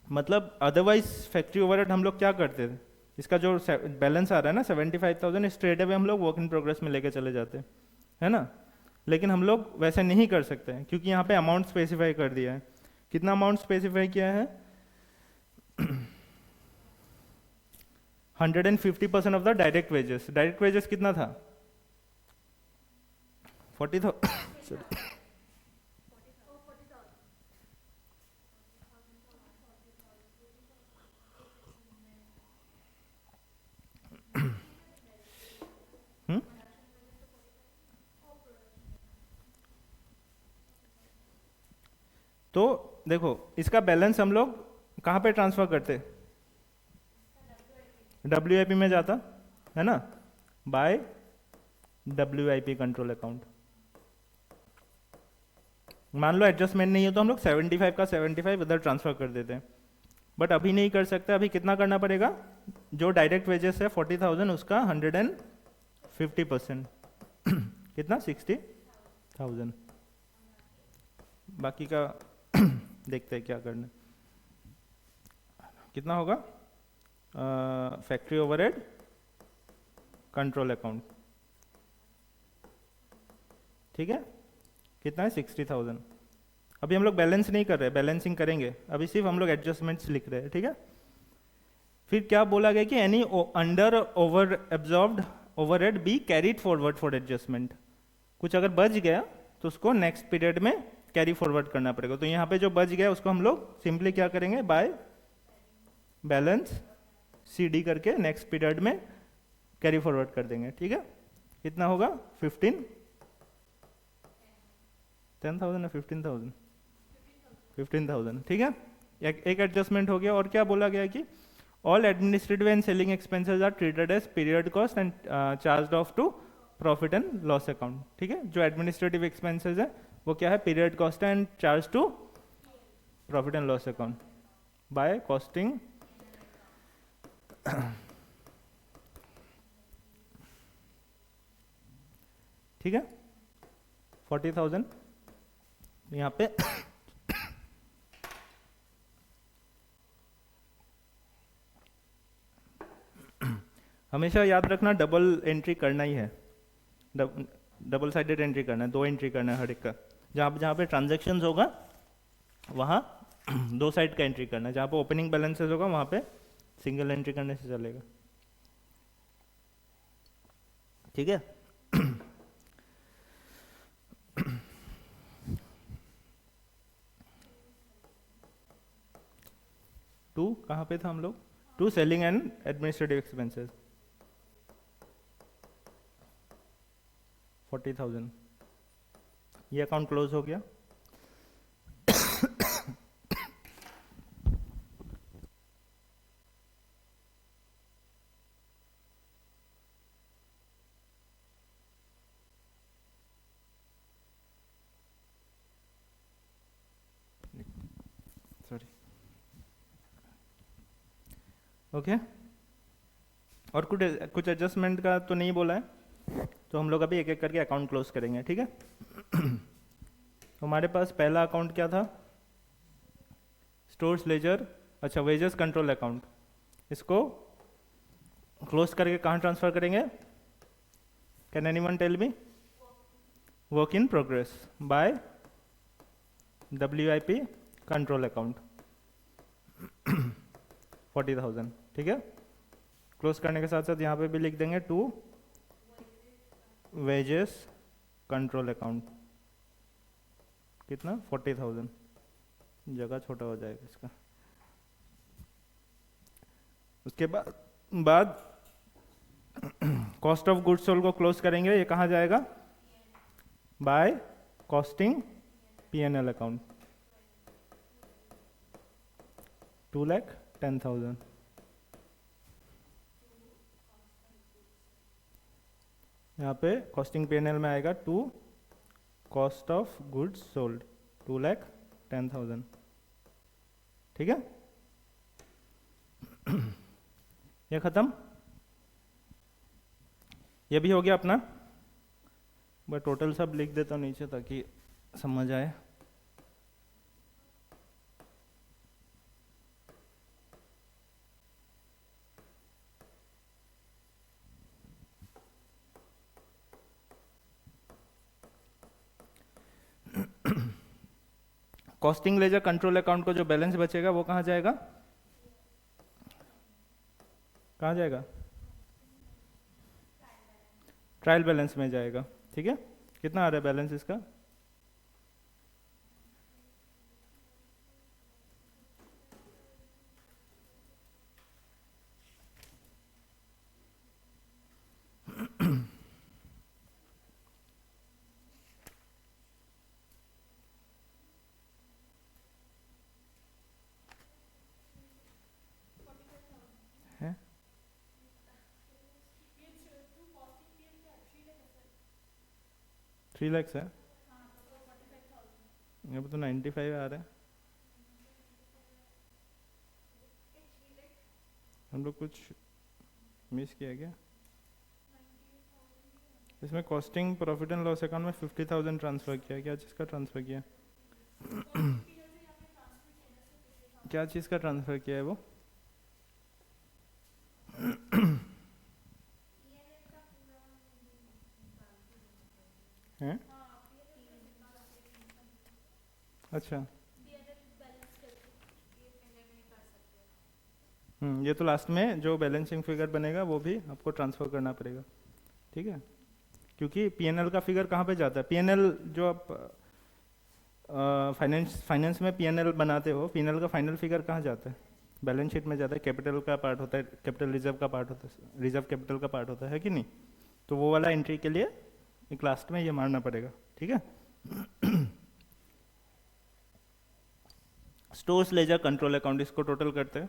मतलब अदरवाइज फैक्ट्री ओवरहेड हम लोग क्या करते थे? इसका जो बैलेंस आ रहा है ना 75,000, स्ट्रेट अवे हम लोग वर्क इन प्रोग्रेस में लेके चले जाते हैं, है ना। लेकिन हम लोग वैसे नहीं कर सकते हैं, क्योंकि यहाँ पे अमाउंट स्पेसिफाई कर दिया है। कितना अमाउंट स्पेसिफाई किया है? 150% of the direct wages. Direct wages कितना था? 40,000 हम्म? तो देखो इसका बैलेंस हम लोग कहाँ पे ट्रांसफर करते? WIP में जाता है ना, बाय WIP कंट्रोल अकाउंट। मान लो एडजस्टमेंट नहीं है तो हम लोग 75 का 75 इधर ट्रांसफर कर देते हैं, बट अभी नहीं कर सकते। अभी कितना करना पड़ेगा? जो डायरेक्ट वेजेस है 40,000 उसका 150%। कितना? 60,000। बाकी का देखते हैं क्या करना है। कितना होगा? फैक्ट्री ओवरहेड कंट्रोल अकाउंट, ठीक है, कितना है? 60,000। अभी हम लोग बैलेंस नहीं कर रहे, बैलेंसिंग करेंगे, अभी सिर्फ हम लोग एडजस्टमेंट्स लिख रहे हैं, ठीक है। फिर क्या बोला गया कि any under over absorbed overhead be carried forward for adjustment. कुछ अगर बच गया तो उसको नेक्स्ट पीरियड में कैरी फॉरवर्ड करना पड़ेगा। तो यहाँ पे जो बच गया उसको हम लोग सिंपली क्या करेंगे? बाय बैलेंस CD करके नेक्स्ट पीरियड में कैरी फॉरवर्ड कर देंगे, ठीक है। कितना होगा? 10,000 या 15,000? 15,000, ठीक है। एक एडजस्टमेंट हो गया। और क्या बोला गया कि all administrative and selling expenses are treated as period cost and charged off to profit and loss account, ठीक है। जो एडमिनिस्ट्रेटिव एक्सपेंसेस है वो क्या है? Period cost and charge to profit and loss account by costing ठीक है। 40,000 यहाँ पे हमेशा याद रखना डबल एंट्री करना ही है, डबल साइडेड एंट्री करना है, 2 एंट्री करना है हर एक का। जहाँ जहाँ पे ट्रांजैक्शंस होगा वहाँ 2 साइड का एंट्री करना है, जहाँ पे ओपनिंग बैलेंसेस होगा वहाँ पे सिंगल एंट्री करने से चलेगा, ठीक है। टू कहाँ पे था हम लोग? To selling and administrative expenses 40,000। ये अकाउंट क्लोज हो गया। Sorry, okay. और कुछ एडजस्टमेंट का तो नहीं बोला है, तो हम लोग अभी एक एक करके अकाउंट क्लोज करेंगे, ठीक है। हमारे पास पहला अकाउंट क्या था? स्टोर्स लेजर, अच्छा, वेजेस कंट्रोल अकाउंट। इसको क्लोज करके कहाँ ट्रांसफर करेंगे? Can anyone tell me? Work in progress by WIP control account 40,000, ठीक है। क्लोज करने के साथ साथ यहाँ पे भी लिख देंगे टू वेजेस कंट्रोल अकाउंट, कितना? 40,000। जगह छोटा हो जाएगा इसका। उसके बाद कॉस्ट ऑफ गुड्स सोल्ड को क्लोज करेंगे। ये कहाँ जाएगा? By costing P&L account 2,10,000। यहाँ पे कॉस्टिंग P&L में आएगा to cost of goods sold 2,10,000, ठीक है। ये खत्म, ये भी हो गया अपना। बट टोटल सब लिख देता हूँ नीचे ताकि समझ आए। कॉस्टिंग लेजर कंट्रोल अकाउंट को जो बैलेंस बचेगा वो कहाँ जाएगा? कहाँ जाएगा? ट्रायल बैलेंस में जाएगा। ठीक है, कितना आ रहा है बैलेंस इसका? है 3 लाख है, यहाँ पे तो 95 आ रहा है। हम लोग कुछ मिस किया क्या इसमें? Costing profit and loss account में 50,000 ट्रांसफर किया, क्या चीज़ का ट्रांसफर किया? क्या चीज़ का ट्रांसफर किया है वो? हैं? अच्छा, ये तो लास्ट में जो बैलेंसिंग फिगर बनेगा वो भी आपको ट्रांसफर करना पड़ेगा। ठीक है, क्योंकि पीएनएल का फिगर कहाँ पे जाता है? पीएनएल जो आप फाइनेंस में पीएनएल बनाते हो, पीएनएल का फाइनल फिगर कहाँ जाता है? बैलेंस शीट में जाता है, कैपिटल का पार्ट होता है, कैपिटल रिजर्व का पार्ट होता है, रिजर्व कैपिटल का पार्ट होता है कि नहीं? तो वो वाला एंट्री के लिए एक लास्ट में ये मारना पड़ेगा। ठीक है, स्टोर्स लेजर कंट्रोल अकाउंट, इसको टोटल करते हैं।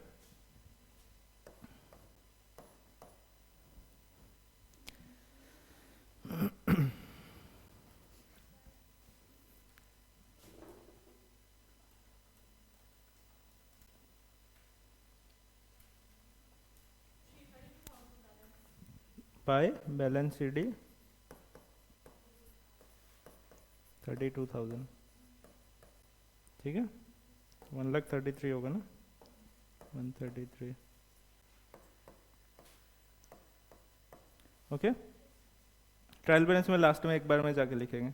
By balance CD 32,000। ठीक है, 1,33,000 होगा ना, 133। ओके, ट्रायल बैलेंस में लास्ट में एक बार में जाके लिखेंगे।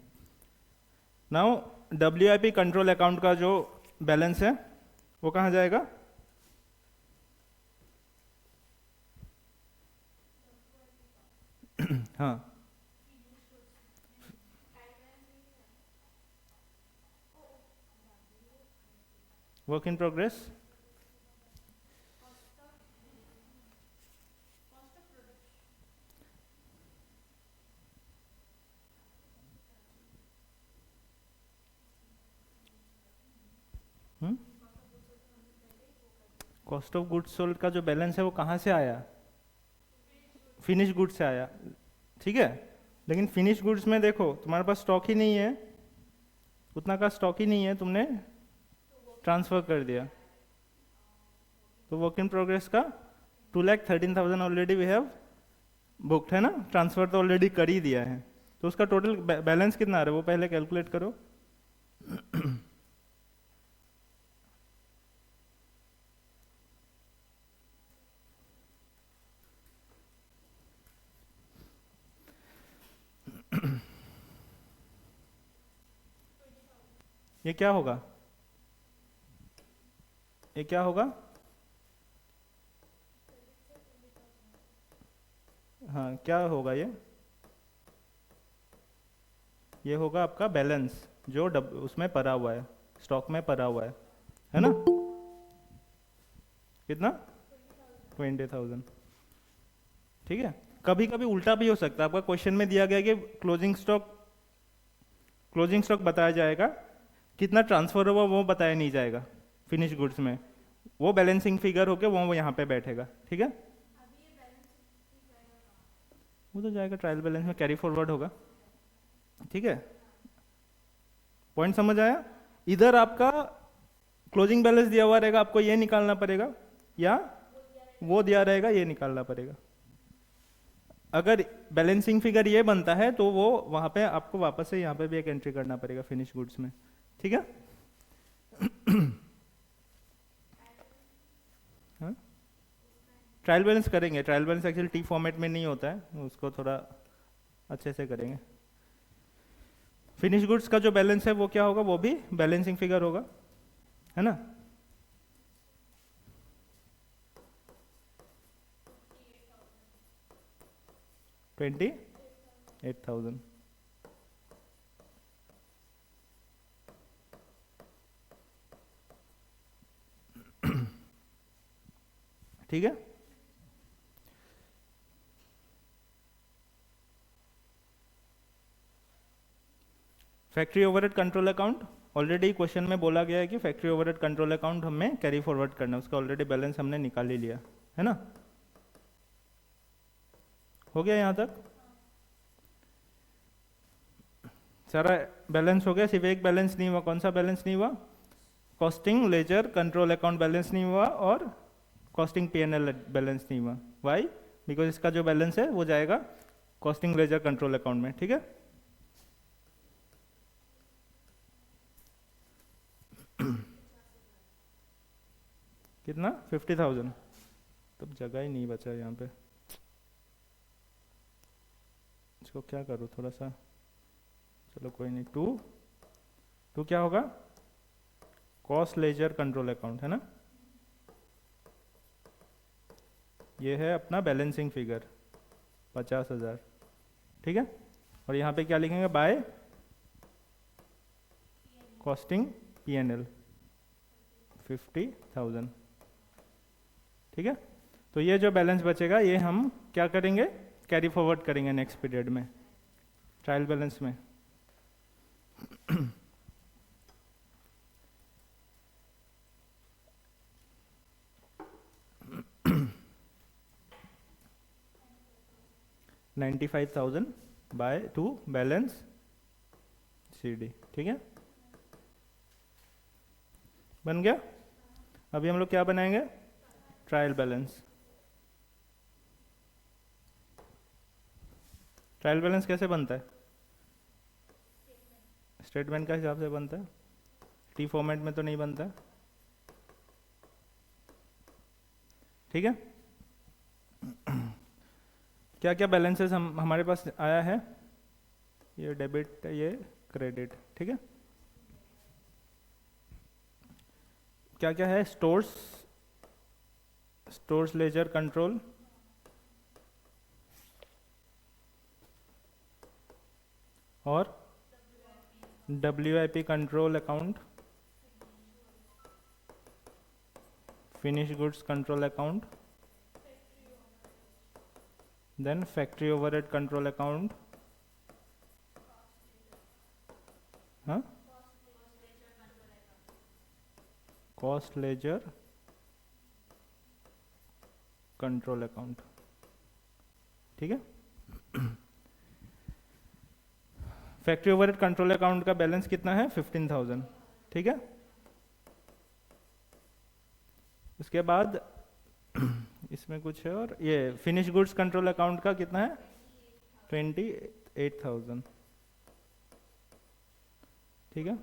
नाउ WIP कंट्रोल अकाउंट का जो बैलेंस है वो कहाँ जाएगा? हाँ, work in progress. Cost of goods sold का जो बैलेंस है वो कहाँ से आया? फिनिश गुड्स से आया। ठीक है, लेकिन फिनिश गुड्स में देखो तुम्हारे पास स्टॉक ही नहीं है, उतना का स्टॉक ही नहीं है, तुमने ट्रांसफर कर दिया। तो वर्क इन प्रोग्रेस का 2,13,000 ऑलरेडी वी हैव बुक्ड है ना, ट्रांसफर तो ऑलरेडी कर ही दिया है। तो उसका टोटल बैलेंस कितना आ रहा है वो पहले कैलकुलेट करो। ये क्या होगा? ये क्या होगा? हाँ, क्या होगा ये? ये होगा आपका बैलेंस जो उसमें पड़ा हुआ है, स्टॉक में पड़ा हुआ है ना? कितना? 20,000। ठीक है, कभी कभी उल्टा भी हो सकता है। आपका क्वेश्चन में दिया गया कि क्लोजिंग स्टॉक बताया जाएगा, कितना ट्रांसफर हुआ वो बताया नहीं जाएगा फिनिश गुड्स में, वो बैलेंसिंग फिगर होके वो यहाँ पे बैठेगा। ठीक है, वो तो जाएगा ट्रायल बैलेंस में, कैरी फॉरवर्ड होगा। ठीक है, पॉइंट समझ आया? इधर आपका क्लोजिंग बैलेंस दिया हुआ रहेगा, आपको ये निकालना पड़ेगा, या वो दिया रहेगा ये निकालना पड़ेगा। अगर बैलेंसिंग फिगर ये बनता है तो वो वहां पे आपको वापस से यहाँ पे भी एक एंट्री करना पड़ेगा फिनिश गुड्स में। ठीक है, हाँ? ट्रायल बैलेंस करेंगे, trial balance actually T format में नहीं होता है, उसको थोड़ा अच्छे से करेंगे। फिनिश गुड्स का जो बैलेंस है वो क्या होगा? वो भी बैलेंसिंग फिगर होगा, है ना? 28,000। ठीक है। Factory overhead control account, already question में बोला गया है कि फैक्ट्री ओवरहेड कंट्रोल अकाउंट हमें कैरी फॉरवर्ड करना है, उसका ऑलरेडी बैलेंस हमने निकाल ही लिया है ना। हो गया यहां तक सारा बैलेंस हो गया, सिर्फ एक बैलेंस नहीं हुआ। कौन सा बैलेंस नहीं हुआ? Costing laser control account balance नहीं हुआ और कॉस्टिंग पीएनएल बैलेंस नहीं हुआ। वाई? बिकॉज इसका जो बैलेंस है वो जाएगा कॉस्टिंग लेजर कंट्रोल अकाउंट में। ठीक है। कितना? 50,000। तब जगह ही नहीं बचा यहाँ पे, इसको क्या करूँ थोड़ा सा, चलो कोई नहीं। टू क्या होगा? कॉस्ट लेजर कंट्रोल अकाउंट है ना, ये है अपना बैलेंसिंग फिगर 50,000। ठीक है। और यहाँ पे क्या लिखेंगे? By costing P N L 50,000। ठीक है। तो ये जो बैलेंस बचेगा ये हम क्या करेंगे? कैरी फॉरवर्ड करेंगे नेक्स्ट पीरियड में, ट्रायल बैलेंस में। $95,000 बाय टू बैलेंस CD। ठीक है, बन गया। अभी हम लोग क्या बनाएंगे? Trial balance. ट्रायल बैलेंस कैसे बनता है? स्टेटमेंट का हिसाब से बनता है, टी फॉर्मेट में तो नहीं बनता। ठीक है। क्या क्या बैलेंसेस हमारे पास आया है? ये डेबिट, ये क्रेडिट। ठीक है। क्या क्या है? स्टोर्स लेजर कंट्रोल, और WIP control account, finish goods control account, then factory overhead control account, हाँ, कॉस्ट लेजर कंट्रोल अकाउंट। ठीक है। फैक्ट्री ओवरहेड कंट्रोल अकाउंट का बैलेंस कितना है? 15,000। ठीक है। उसके बाद इसमें कुछ है, और ये फिनिश गुड्स कंट्रोल अकाउंट का कितना है? 28,000। ठीक है।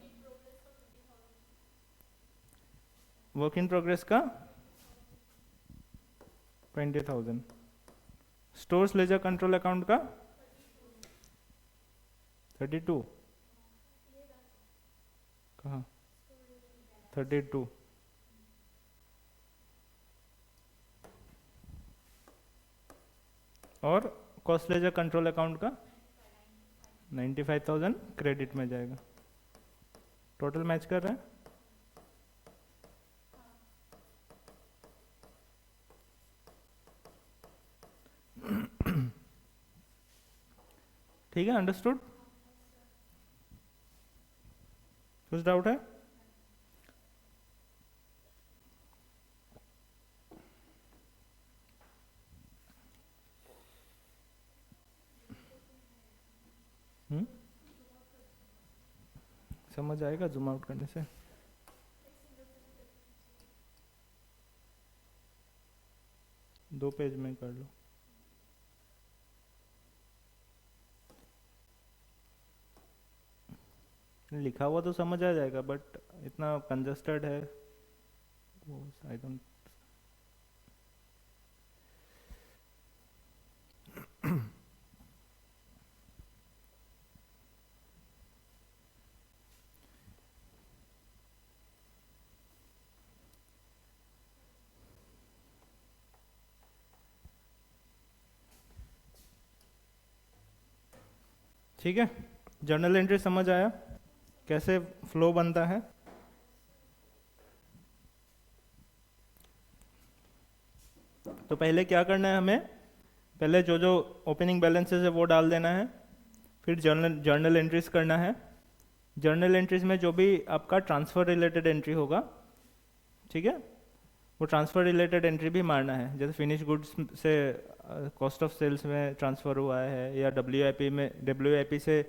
वर्क इन प्रोग्रेस का 20,000। स्टोर्स लेजर कंट्रोल अकाउंट का 32। कहाँ? 32। और कॉस्ट लेजर कंट्रोल अकाउंट का 95,000 क्रेडिट में जाएगा। टोटल मैच कर रहे हैं? ठीक है, अंडरस्टूड? कुछ डाउट है? समझ आएगा जूम आउट करने से? दो पेज में कर लो। लिखा हुआ तो समझ आ जाएगा, बट इतना कंजस्टेड है वो, आई डोंट। ठीक है, जर्नल एंट्री समझ आया कैसे फ्लो बनता है? तो पहले क्या करना है हमें, पहले जो जो ओपनिंग बैलेंसेस है वो डाल देना है, फिर जर्नल एंट्रीज करना है। जर्नल एंट्रीज में जो भी आपका ट्रांसफ़र रिलेटेड एंट्री होगा, ठीक है, वो ट्रांसफ़र रिलेटेड एंट्री भी मारना है। जैसे फिनिश गुड्स से कॉस्ट ऑफ सेल्स में ट्रांसफ़र हुआ है, या डब्ल्यू से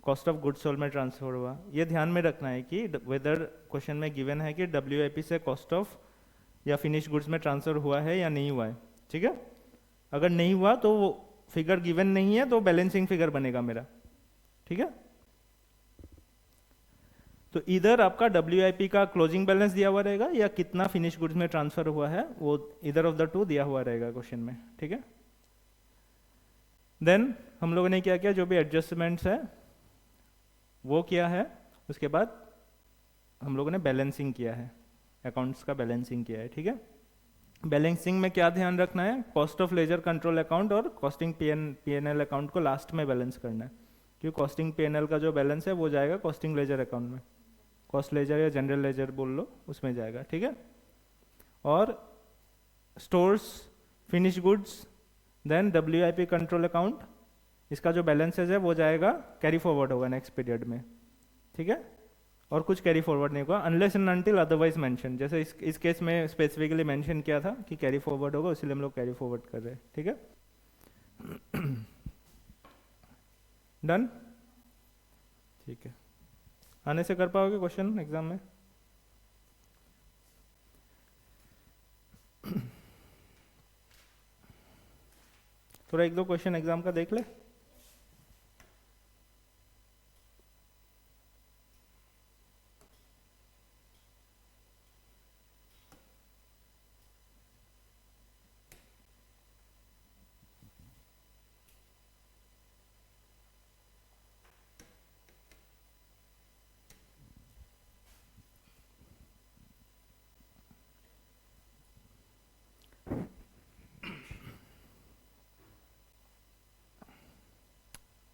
कॉस्ट ऑफ गुड्स सोल्ड में ट्रांसफ़र हुआ। ये ध्यान में रखना है कि वेदर क्वेश्चन में गिवन है कि डब्ल्यू से कॉस्ट ऑफ या फिनिश गुड्स में ट्रांसफ़र हुआ है या नहीं हुआ है, ठीक है। अगर नहीं हुआ तो वो फिगर गिवन नहीं है तो बैलेंसिंग फिगर बनेगा मेरा, ठीक है। तो इधर आपका डब्ल्यू का क्लोजिंग बैलेंस दिया हुआ रहेगा या कितना फिनिश गुड्स में ट्रांसफर हुआ है, वो इधर ऑफ द टू दिया हुआ रहेगा क्वेश्चन में, ठीक है। देन हम लोगों ने क्या किया, जो भी एडजस्टमेंट्स है वो किया है, उसके बाद हम लोगों ने बैलेंसिंग किया है, अकाउंट्स का बैलेंसिंग किया है, ठीक है। बैलेंसिंग में क्या ध्यान रखना है, cost of laser control account और कॉस्टिंग पीएनएल अकाउंट को लास्ट में बैलेंस करना है, क्योंकि कॉस्टिंग पीएनएल का जो बैलेंस है वो जाएगा कॉस्टिंग लेजर अकाउंट में, कॉस्ट लेजर या जनरल लेजर बोल लो, उसमें जाएगा, ठीक है। और stores, finish goods, then W I P control account, इसका जो बैलेंसेज है वो जाएगा कैरी फॉरवर्ड होगा नेक्स्ट पीरियड में, ठीक है। और कुछ कैरी फॉरवर्ड नहीं होगा unless and until otherwise mention. जैसे इस केस में स्पेसिफिकली मेंशन किया था कि कैरी फॉरवर्ड होगा, इसलिए हम लोग कैरी फॉरवर्ड कर रहे हैं, ठीक है। डन, ठीक है। आने से कर पाओगे क्वेश्चन एग्जाम में? थोड़ा एक दो क्वेश्चन एग्जाम का देख ले।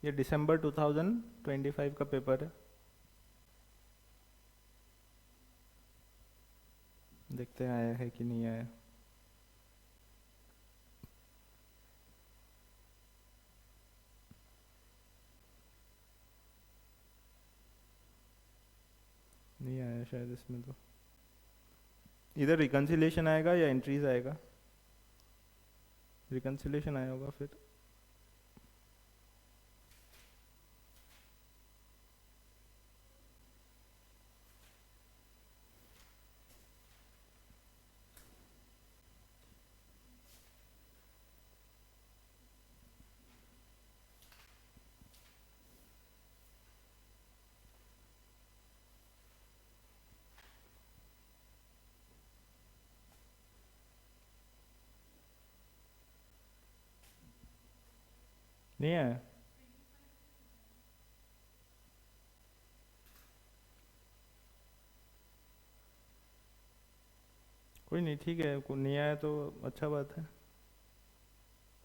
ये दिसंबर 2025 का पेपर है, देखते हैं आया है कि नहीं आया। नहीं आया शायद इसमें, तो इधर रिकन्सिलेशन आएगा या एंट्रीज आएगा? रिकन्सिलेशन आया होगा फिर। नहीं आया? कोई नहीं, ठीक है, नहीं आया तो अच्छा बात है,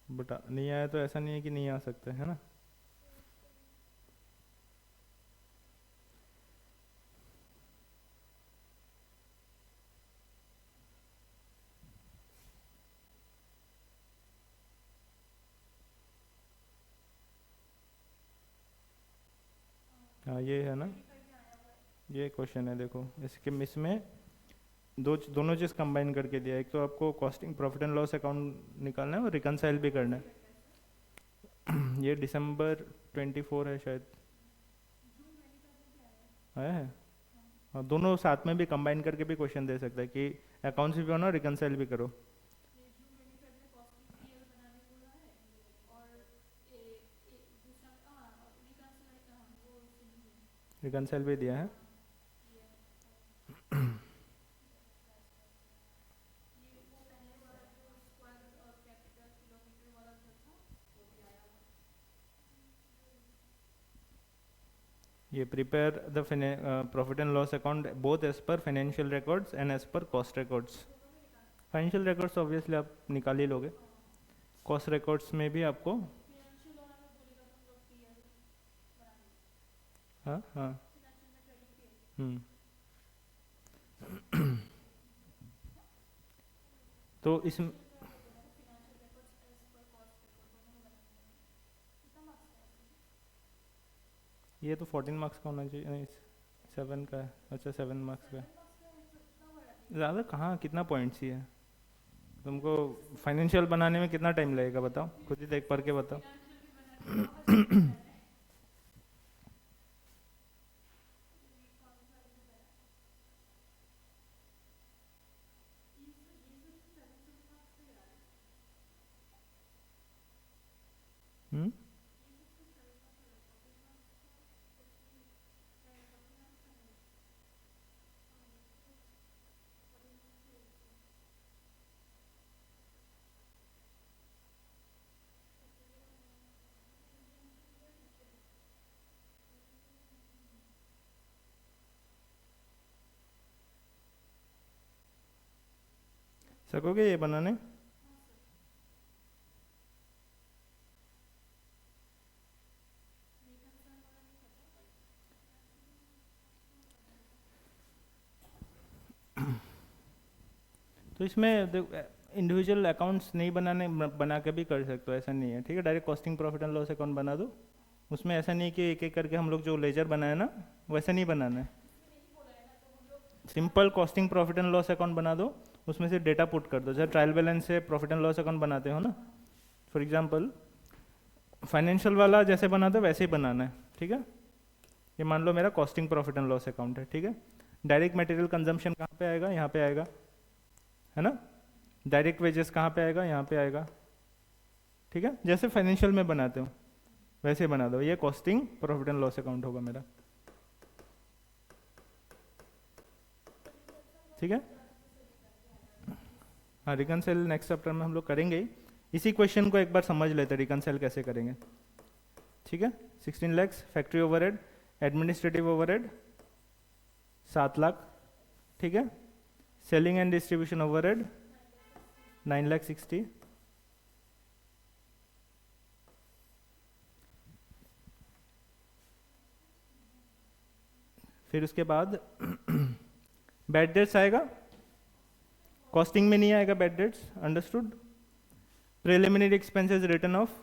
बट नहीं आया तो ऐसा नहीं है कि नहीं आ सकते, है ना। हाँ ये है ना, ये क्वेश्चन है, देखो इसमें दोनों चीज़ कंबाइन करके दिया है। एक तो आपको costing profit and loss account निकालना है और रिकनसाइल भी करना है। ये दिसंबर 24 है शायद, आया है। हाँ, दोनों साथ में भी कंबाइन करके भी क्वेश्चन दे सकता है कि अकाउंट्स भी बनो रिकनसाइल भी करो। रिकनसाइल भी दिया है। ये prepare the profit and loss account both as per financial records and as per cost records. Financial records obviously आप निकाल ही लोगे, कॉस्ट रिकॉर्ड्स में भी आपको हाँ हाँ। हम्म। तो इसमें ये तो 14 मार्क्स का होना चाहिए, नहीं 7 का है। अच्छा 7 मार्क्स का है। ज़्यादा कहाँ, कितना पॉइंट्स ही है तुमको? फाइनेंशियल बनाने में कितना टाइम लगेगा बताओ, खुद ही देख पढ़ के बताओ। हम्म। सकोगे ये बनाने? तो इसमें इंडिविजुअल अकाउंट्स नहीं बना के भी कर सकते हो, ऐसा नहीं है, ठीक है। Direct costing profit and loss account बना दो। उसमें ऐसा नहीं कि एक एक करके हम लोग जो लेजर बनाए ना वैसा नहीं बनाना है। Simple costing profit and loss account बना दो, उसमें से डेटा पुट कर दो। जैसे ट्रायल बैलेंस से प्रॉफिट एंड लॉस अकाउंट बनाते हो ना, फॉर एग्जांपल फाइनेंशियल वाला जैसे बनाते हो वैसे ही बनाना है, ठीक है। ये मान लो मेरा costing profit and loss account है, ठीक है। डायरेक्ट मटेरियल कंजम्पशन कहाँ पे आएगा? यहाँ पे आएगा, है ना। डायरेक्ट वेजेस कहाँ पे आएगा? यहाँ पे आएगा, ठीक है। जैसे फाइनेंशियल में बनाते हो वैसे बना दो। ये costing profit and loss account होगा मेरा, ठीक है। हाँ, रिकनसाइल नेक्स्ट चैप्टर में हम लोग करेंगे ही। इसी क्वेश्चन को एक बार समझ लेते हैं, रिकनसाइल कैसे करेंगे, ठीक है। 16 lakh factory overhead, administrative overhead 7 lakh, ठीक है। Selling and distribution overhead 9,60,000। फिर उसके बाद बैड डेट्स आएगा, कॉस्टिंग में नहीं आएगा bad debts, understood. Preliminary expenses return of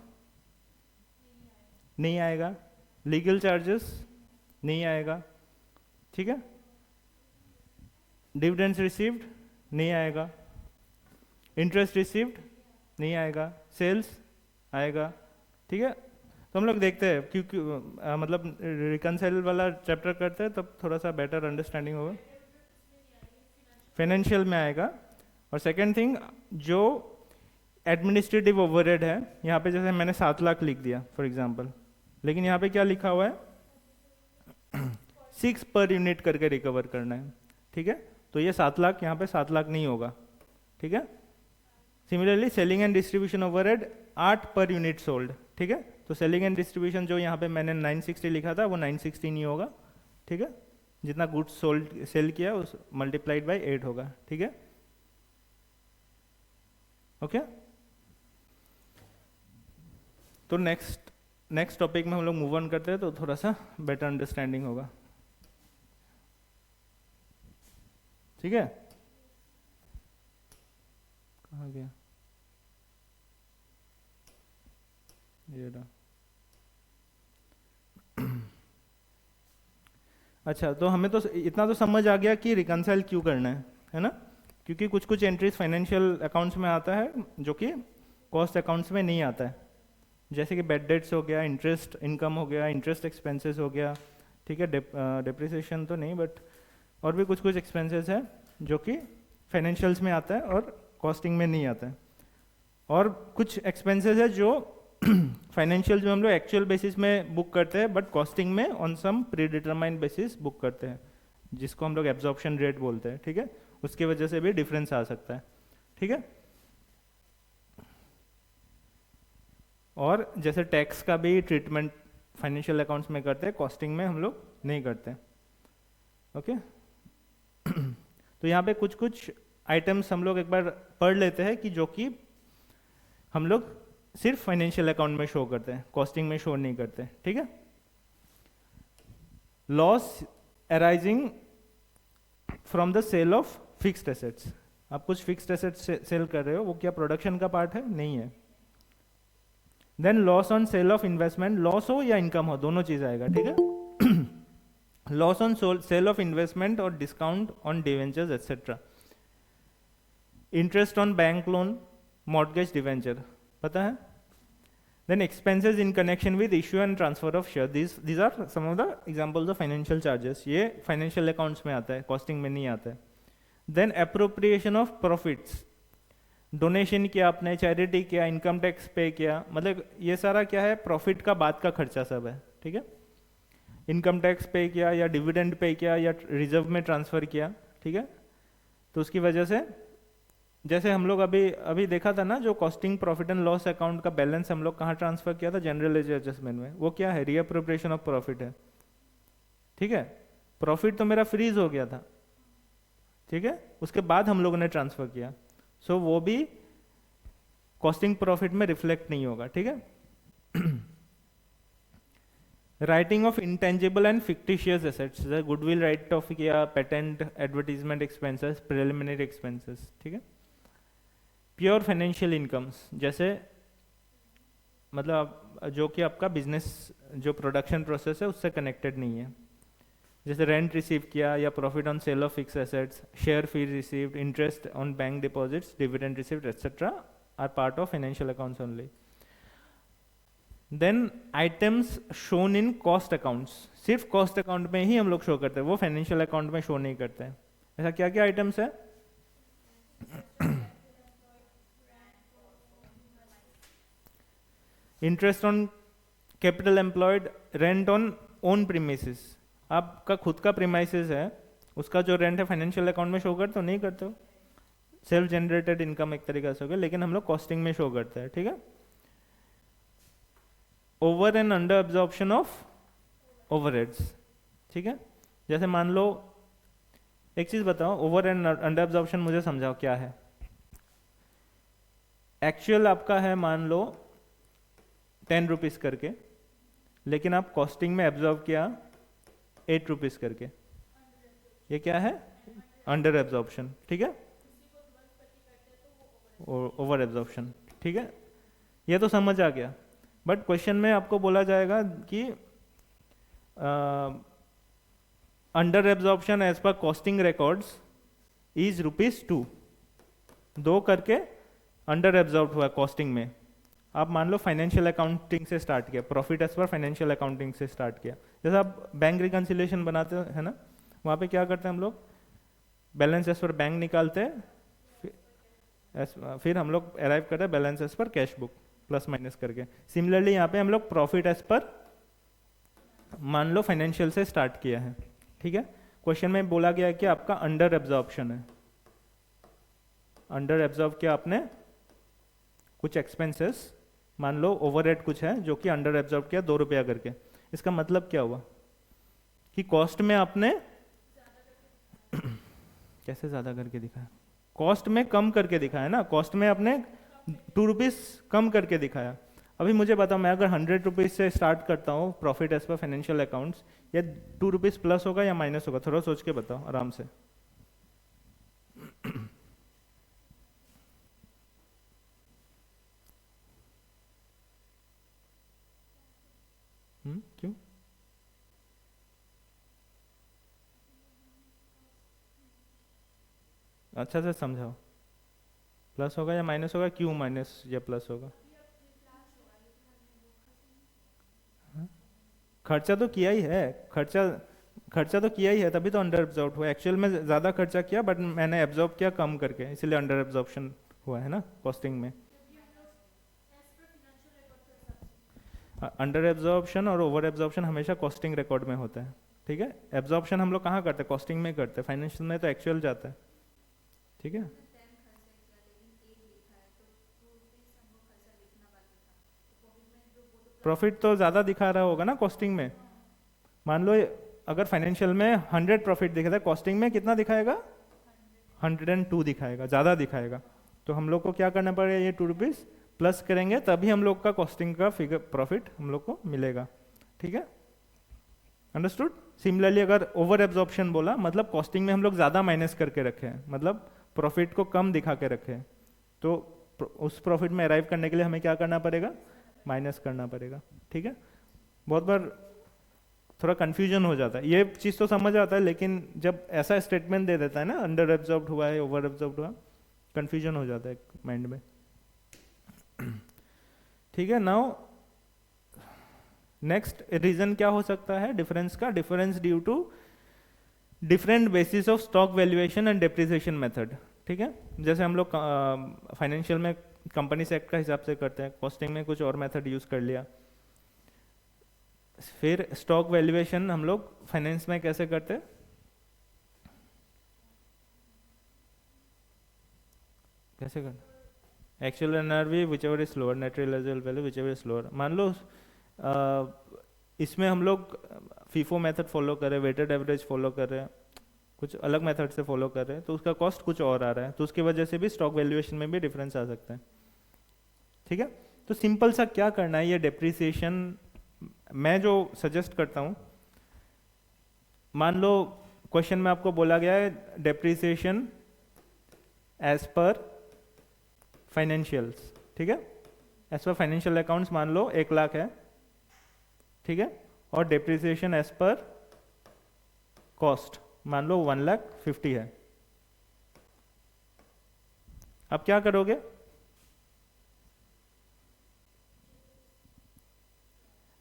नहीं आएगा, लीगल चार्जेस नहीं आएगा, ठीक है। डिविडेंड्स रिसीव्ड नहीं आएगा, इंटरेस्ट रिसीव्ड नहीं आएगा, सेल्स आएगा, ठीक है। तो हम लोग देखते हैं क्योंकि मतलब रिकनसाइल वाला चैप्टर करते हैं तब थोड़ा सा बेटर अंडरस्टैंडिंग होगा। फाइनेंशियल में आएगा। और सेकेंड थिंग, जो एडमिनिस्ट्रेटिव ओवरहेड है, यहाँ पे जैसे मैंने 7 लाख लिख दिया फॉर एग्जांपल, लेकिन यहाँ पे क्या लिखा हुआ है 6 पर यूनिट करके रिकवर करना है, ठीक है। तो ये 7 लाख यहाँ पे 7 लाख नहीं होगा, ठीक है। Similarly selling and distribution overhead 8 per unit sold, ठीक है। तो सेलिंग एंड डिस्ट्रीब्यूशन जो यहाँ पे मैंने 960 लिखा था वो 960 नहीं होगा, ठीक है। जितना गुड्स सोल्ड सेल किया उस मल्टीप्लाइड बाय 8 होगा, ठीक है। ओके। तो नेक्स्ट टॉपिक में हम लोग मूव ऑन करते हैं तो थोड़ा सा बेटर अंडरस्टैंडिंग होगा, ठीक है। कहाँ गया ये रहा। अच्छा, तो हमें तो इतना तो समझ आ गया कि रिकनसाइल क्यों करना है ना। क्योंकि कुछ कुछ एंट्रीज फाइनेंशियल अकाउंट्स में आता है जो कि कॉस्ट अकाउंट्स में नहीं आता है, जैसे कि बैड डेट्स हो गया, इंटरेस्ट इनकम हो गया, इंटरेस्ट एक्सपेंसेस हो गया, ठीक है। डेप्रिसिएशन तो नहीं, बट और भी कुछ कुछ एक्सपेंसेस है जो कि फाइनेंशियल्स में आता है और कॉस्टिंग में नहीं आता है। और कुछ एक्सपेंसेस है जो फाइनेंशियल में हम लोग एक्चुअल बेसिस में बुक करते हैं, बट कॉस्टिंग में on some predetermined basis book करते हैं, जिसको हम लोग एब्जॉर्प्शन रेट बोलते हैं, ठीक है। उसकी वजह से भी डिफरेंस आ सकता है, ठीक है। और जैसे टैक्स का भी ट्रीटमेंट फाइनेंशियल अकाउंट्स में करते हैं, कॉस्टिंग में हम लोग नहीं करते, ओके। तो यहाँ पे कुछ कुछ आइटम्स हम लोग एक बार पढ़ लेते हैं कि जो कि हम लोग सिर्फ फाइनेंशियल अकाउंट में शो करते हैं, कॉस्टिंग में शो नहीं करते, ठीक है। Loss arising from the sale of fixed assets, आप कुछ फिक्स्ड एसेट्स सेल कर रहे हो, वो क्या प्रोडक्शन का पार्ट है? नहीं है। Then loss on sale of investment, loss हो या इनकम हो दोनों चीज आएगा, ठीक है। Loss on sale of investment और discount on debentures etcetera. Interest on bank loan, mortgage debenture, पता है। Then expenses in connection with issue and transfer of share, these are some of the examples of financial charges, ये फाइनेंशियल अकाउंट्स में आता है, कॉस्टिंग में नहीं आता है। Then appropriation of profits, donation किया आपने, चैरिटी किया, इनकम टैक्स पे किया, मतलब ये सारा क्या है, प्रॉफिट का बाद का खर्चा सब है, ठीक है। इनकम टैक्स पे किया या डिविडेंड पे किया या रिजर्व में ट्रांसफर किया, ठीक है। तो उसकी वजह से जैसे हम लोग अभी अभी देखा था ना, जो costing profit and loss account का बैलेंस हम लोग कहाँ ट्रांसफर किया था, जनरल लेजर एडजस्टमेंट में, वो क्या है, रीअप्रोप्रिएशन ऑफ प्रॉफिट है, ठीक है। प्रॉफिट तो मेरा फ्रीज हो गया था, ठीक है, उसके बाद हम लोगों ने ट्रांसफर किया, सो वो भी कॉस्टिंग प्रॉफिट में रिफ्लेक्ट नहीं होगा, ठीक है। Writing off intangible and fictitious assets, goodwill write off किया, patent, advertisement expenses, preliminary expenses, ठीक है। प्योर फाइनेंशियल इनकम्स, जैसे मतलब जो कि आपका बिजनेस जो प्रोडक्शन प्रोसेस है उससे कनेक्टेड नहीं है, जैसे रेंट रिसीव किया या profit on sale of fix assets, share fee received, interest on bank deposits, dividend received etcetera are part of financial accounts only. Then items shown in cost accounts, सिर्फ कॉस्ट अकाउंट में ही हम लोग शो करते हैं, वो फाइनेंशियल अकाउंट में शो नहीं करते हैं। ऐसा क्या क्या आइटम्स है? Interest on capital employed, rent on own premises, आपका खुद का प्रीमाइसेस है, उसका जो रेंट है फाइनेंशियल अकाउंट में शो करते हो? नहीं करते हो। सेल्फ जनरेटेड इनकम एक तरीका से हो गया, लेकिन हम लोग कॉस्टिंग में शो करते हैं, ठीक है। Over and under absorption of overheads, ठीक है। जैसे मान लो, एक चीज बताओ, ओवर एंड अंडर एब्जॉर्प्शन मुझे समझाओ क्या है। एक्चुअल आपका है मान लो 10 रुपीज करके, लेकिन आप कॉस्टिंग में एब्जॉर्ब किया 8 रुपीज करके, ये क्या है? अंडर एब्जॉर्प्शन, ठीक है, ओवर एब्जॉर्प्शन, ठीक है। ये तो समझ आ गया, बट क्वेश्चन में आपको बोला जाएगा कि under absorption as per costing records is ₹2, 2 करके अंडर एब्जॉर्ब हुआ कॉस्टिंग में। आप मान लो फाइनेंशियल अकाउंटिंग से स्टार्ट किया, profit as per financial accounting से स्टार्ट किया, जैसे आप बैंक रिकंसिलिएशन बनाते हैं ना, वहाँ पे क्या करते हैं हम लोग, बैलेंस एज पर बैंक निकालते हैं, फिर हम लोग अराइव करते हैं balance as per cash book plus minus करके। सिमिलरली यहाँ पे हम लोग प्रॉफिट एज पर मान लो फाइनेंशियल से स्टार्ट किया है, ठीक है। क्वेश्चन में बोला गया है कि आपका अंडर एब्जॉर्प्शन है, अंडर एब्जॉर्ब किया आपने कुछ एक्सपेंसेस, मान लो ओवरहेड कुछ है जो कि अंडर एब्जॉर्ब किया 2 रुपया करके। इसका मतलब क्या हुआ कि कॉस्ट में आपने कैसे ज्यादा करके दिखाया, कॉस्ट में कम करके दिखाया ना, कॉस्ट में आपने 2 रुपीज कम करके दिखाया। अभी मुझे बताओ, मैं अगर 100 रुपीज से स्टार्ट करता हूँ profit as per financial accounts, या 2 रुपीज प्लस होगा या माइनस होगा? थोड़ा सोच के बताओ आराम से। क्यों? अच्छा से समझाओ, प्लस होगा या माइनस होगा? क्यों माइनस या प्लस होगा? हाँ? खर्चा तो किया ही है, खर्चा खर्चा तो किया ही है, तभी तो अंडर एब्जॉर्ब हुआ। एक्चुअल में ज्यादा खर्चा किया, बट मैंने एब्जॉर्ब किया कम करके, इसलिए अंडर एब्जॉर्प्शन हुआ है ना कॉस्टिंग में। अंडर एब्जॉर्प्शन और ओवर एब्जॉर्प्शन हमेशा कॉस्टिंग रिकॉर्ड में होता है, ठीक है। एब्जॉर्प्शन हम लोग कहाँ करते हैं? कॉस्टिंग में करते हैं, फाइनेंशियल में तो एक्चुअल जाता है, ठीक है। प्रॉफिट तो ज्यादा दिखा रहा होगा ना कॉस्टिंग में। मान लो अगर फाइनेंशियल में 100 प्रॉफिट दिखा था, कॉस्टिंग में कितना दिखाएगा? 102 दिखाएगा, ज्यादा दिखाएगा। तो हम लोग को क्या करना पड़ेगा, ये 2 रुपीज प्लस करेंगे, तभी हम लोग का कॉस्टिंग का फिगर प्रॉफिट हम लोग को मिलेगा, ठीक है। अंडरस्टूड। सिमिलरली अगर ओवर एब्जॉर्प्शन बोला मतलब कॉस्टिंग में हम लोग ज़्यादा माइनस करके रखे हैं, मतलब प्रॉफिट को कम दिखा के रखे हैं, तो उस प्रॉफिट में अराइव करने के लिए हमें क्या करना पड़ेगा, माइनस करना पड़ेगा। ठीक है, बहुत बार थोड़ा कंफ्यूजन हो जाता है, ये चीज़ तो समझ आता है, लेकिन जब ऐसा स्टेटमेंट दे देता है ना, अंडर एब्जॉर्ब्ड हुआ है, ओवर एब्जॉर्ब्ड हुआ, कंफ्यूजन हो जाता है माइंड में। ठीक है, नाउ नेक्स्ट रीजन क्या हो सकता है डिफरेंस का, difference due to different basis of stock valuation and depreciation method. ठीक है, जैसे हम लोग फाइनेंशियल में कंपनी एक्ट का हिसाब से करते हैं, कॉस्टिंग में कुछ और मेथड यूज कर लिया, फिर स्टॉक वैल्यूएशन हम लोग फाइनेंस में कैसे करते हैं, कैसे करते, actual N R V whichever is lower, net realizable value whichever is lower. मान लो इसमें हम लोग फीफो मेथड फॉलो कर रहे हैं, वेटेड एवरेज फॉलो कर रहे हैं, कुछ अलग मेथड से फॉलो कर रहे हैं, तो उसका कॉस्ट कुछ और आ रहा है, तो उसकी वजह से भी स्टॉक वैल्यूएशन में भी डिफरेंस आ सकता है। ठीक है, तो सिंपल सा क्या करना है, ये डेप्रिसिएशन मैं जो सजेस्ट करता हूं, मान लो क्वेश्चन में आपको बोला गया है डेप्रिसिएशन एज पर फाइनेंशियल्स। ठीक है, एज पर फाइनेंशियल अकाउंट्स मान लो 1 लाख है, ठीक है, और डेप्रिसिएशन एज पर कॉस्ट मान लो 1,50,000 है। अब क्या करोगे,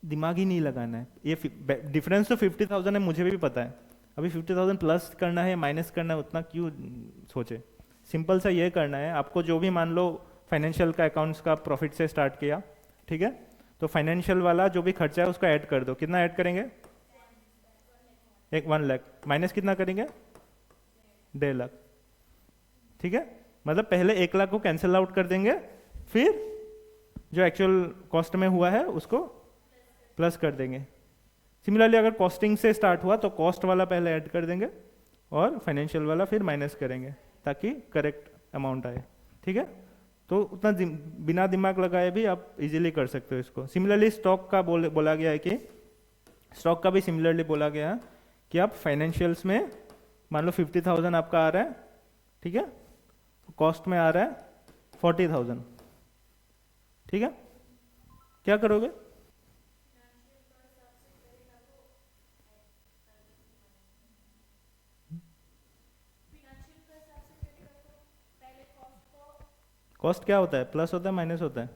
दिमाग ही नहीं लगाना है, ये डिफरेंस तो 50,000 है, मुझे भी पता है, अभी 50,000 प्लस करना है माइनस करना है, उतना क्यों सोचे, सिंपल सा ये करना है आपको। जो भी मान लो फाइनेंशियल का अकाउंट्स का प्रॉफिट से स्टार्ट किया, ठीक है, तो फाइनेंशियल वाला जो भी खर्चा है उसका ऐड कर दो, कितना ऐड करेंगे, 1 लाख, माइनस कितना करेंगे, 1.5 लाख। ठीक है, मतलब पहले 1 लाख को कैंसिल आउट कर देंगे, फिर जो एक्चुअल कॉस्ट में हुआ है उसको प्लस कर देंगे। सिमिलरली अगर कॉस्टिंग से स्टार्ट हुआ तो कॉस्ट वाला पहले ऐड कर देंगे और फाइनेंशियल वाला फिर माइनस करेंगे ताकि करेक्ट अमाउंट आए। ठीक है, तो उतना बिना दिमाग लगाए भी आप इजीली कर सकते हो इसको। सिमिलरली स्टॉक का बोला गया है कि स्टॉक का भी सिमिलरली बोला गया है कि आप फाइनेंशियल्स में मान लो 50,000 आपका आ रहा है, ठीक है, कॉस्ट में आ रहा है 40,000। ठीक है, क्या करोगे, कॉस्ट क्या होता है, प्लस होता है माइनस होता है,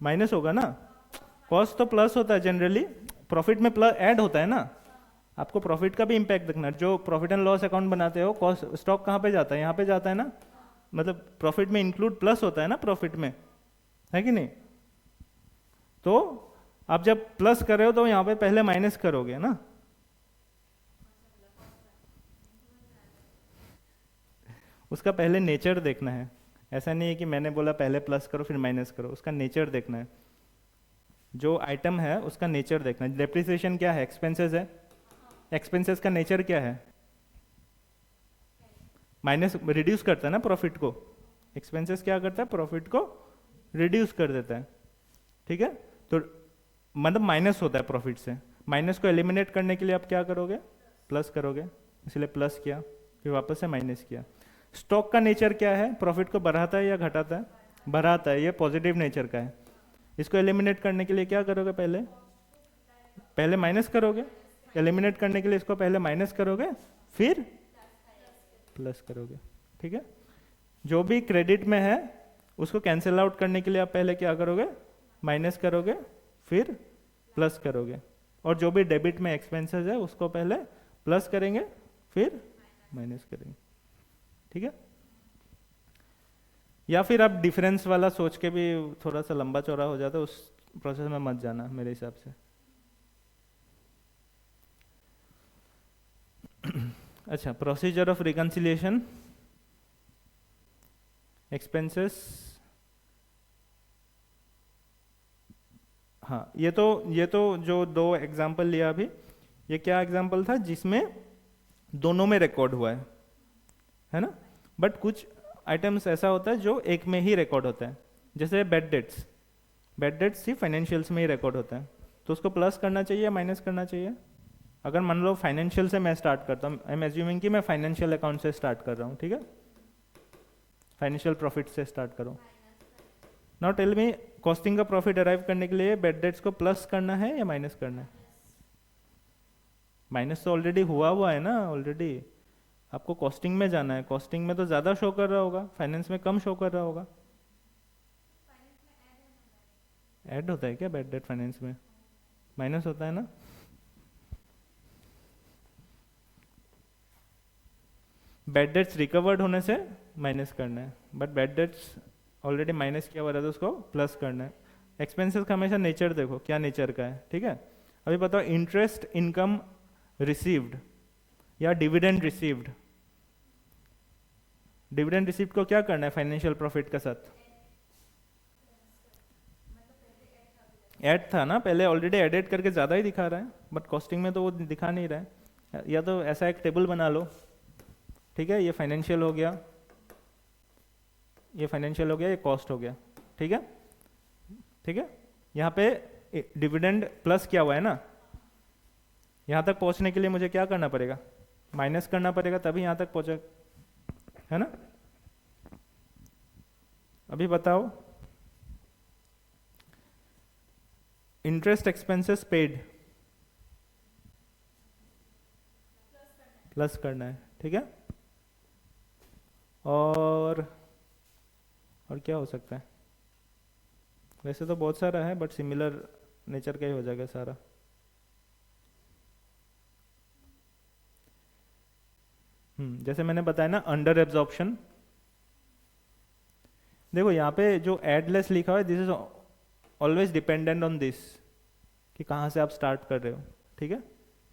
माइनस होगा ना, कॉस्ट तो प्लस होता है जनरली, प्रॉफिट में प्लस ऐड होता है ना, आपको प्रॉफिट का भी इंपैक्ट देखना है। जो प्रॉफिट एंड लॉस अकाउंट बनाते हो, कॉस्ट स्टॉक कहाँ पे जाता है, यहाँ पे जाता है ना, मतलब प्रॉफिट में इंक्लूड प्लस होता है ना प्रॉफिट में, है कि नहीं। तो आप जब प्लस कर रहे हो तो यहाँ पे पहले माइनस करोगे ना, उसका पहले नेचर देखना है। ऐसा नहीं है कि मैंने बोला पहले प्लस करो फिर माइनस करो, उसका नेचर देखना है, जो आइटम है उसका नेचर देखना है। डेप्रिसिएशन क्या है, एक्सपेंसेस है, एक्सपेंसेस का नेचर क्या है, माइनस रिड्यूस करता है ना प्रॉफिट को, एक्सपेंसेस क्या करता है, प्रॉफिट को रिड्यूस कर देता है। ठीक है, तो मतलब माइनस होता है प्रॉफिट से, माइनस को एलिमिनेट करने के लिए आप क्या करोगे, प्लस करोगे, इसलिए प्लस किया फिर वापस से माइनस किया। स्टॉक का नेचर क्या है, प्रॉफिट को बढ़ाता है या घटाता है, बढ़ाता है, ये पॉजिटिव नेचर का है। इसको एलिमिनेट करने के लिए क्या करोगे, पहले माइनस करोगे, एलिमिनेट करने के लिए इसको पहले माइनस करोगे फिर प्लस करोगे। ठीक है, जो भी क्रेडिट में है उसको कैंसिल आउट करने के लिए आप पहले क्या करोगे, माइनस करोगे फिर प्लस करोगे, और जो भी डेबिट में एक्सपेंसेस है उसको पहले प्लस करेंगे फिर माइनस करेंगे। ठीक है, या फिर आप डिफरेंस वाला सोच के भी थोड़ा सा लंबा चौड़ा हो जाता है, उस प्रोसेस में मत जाना मेरे हिसाब से। अच्छा, प्रोसीजर ऑफ रिकंसिलिएशन एक्सपेंसेस, हाँ ये तो जो 2 एग्जाम्पल लिया अभी, ये क्या एग्जाम्पल था जिसमें दोनों में रिकॉर्ड हुआ है ना, बट कुछ आइटम्स ऐसा होता है जो एक में ही रिकॉर्ड होता है, जैसे बेड डेट्स ही फाइनेंशियल्स में ही रिकॉर्ड होता है, तो उसको प्लस करना चाहिए या माइनस करना चाहिए? अगर मान लो फाइनेंशियल से मैं स्टार्ट करता हूँ, आई एम एज्यूमिंग कि मैं फाइनेंशियल अकाउंट से स्टार्ट कर रहा हूँ, ठीक है, फाइनेंशियल प्रॉफिट से स्टार्ट करो। नाउ टेल मी, कॉस्टिंग का प्रॉफिट अराइव करने के लिए बैड डेट्स को प्लस करना है या माइनस करना है? माइनस तो ऑलरेडी हुआ है ना, ऑलरेडी आपको कॉस्टिंग में जाना है, कॉस्टिंग में तो ज़्यादा शो कर रहा होगा, फाइनेंस में कम शो कर रहा होगा। ऐड होता है क्या बैड डेट फाइनेंस में? माइनस होता है ना। बैड डेट्स रिकवर्ड होने से माइनस करना है, but bad debts already minus किया हुआ है तो उसको प्लस करना है। एक्सपेंसेस का हमेशा नेचर देखो क्या नेचर का है, ठीक है। अभी बताओ, इंटरेस्ट इनकम रिसीव्ड या डिविडेंड रिसीव्ड, डिविडेंड रिसीव्ड को क्या करना है फाइनेंशियल प्रॉफिट के साथ? ऐड था ना पहले, ऑलरेडी एडेड करके ज़्यादा ही दिखा रहा है, बट कॉस्टिंग में तो वो दिखा नहीं रहा है। या तो ऐसा एक टेबल बना लो, ठीक है, ये फाइनेंशियल हो गया, ये फाइनेंशियल हो गया, ये कॉस्ट हो गया, ठीक है, ठीक है। यहाँ पे डिविडेंड प्लस किया हुआ है ना, यहाँ तक पहुँचने के लिए मुझे क्या करना पड़ेगा? माइनस करना पड़ेगा, तभी यहाँ तक पहुँचे, है ना। अभी बताओ, इंटरेस्ट एक्सपेंसेस पेड प्लस करना है, ठीक है। और क्या हो सकता है? वैसे तो बहुत सारा है, बट सिमिलर नेचर का ही हो जाएगा सारा। जैसे मैंने बताया ना, अंडर एब्जॉर्प्शन। देखो यहाँ पे जो एडलेस लिखा हुआ है, this is always dependent on this, कि कहाँ से आप स्टार्ट कर रहे हो, ठीक है,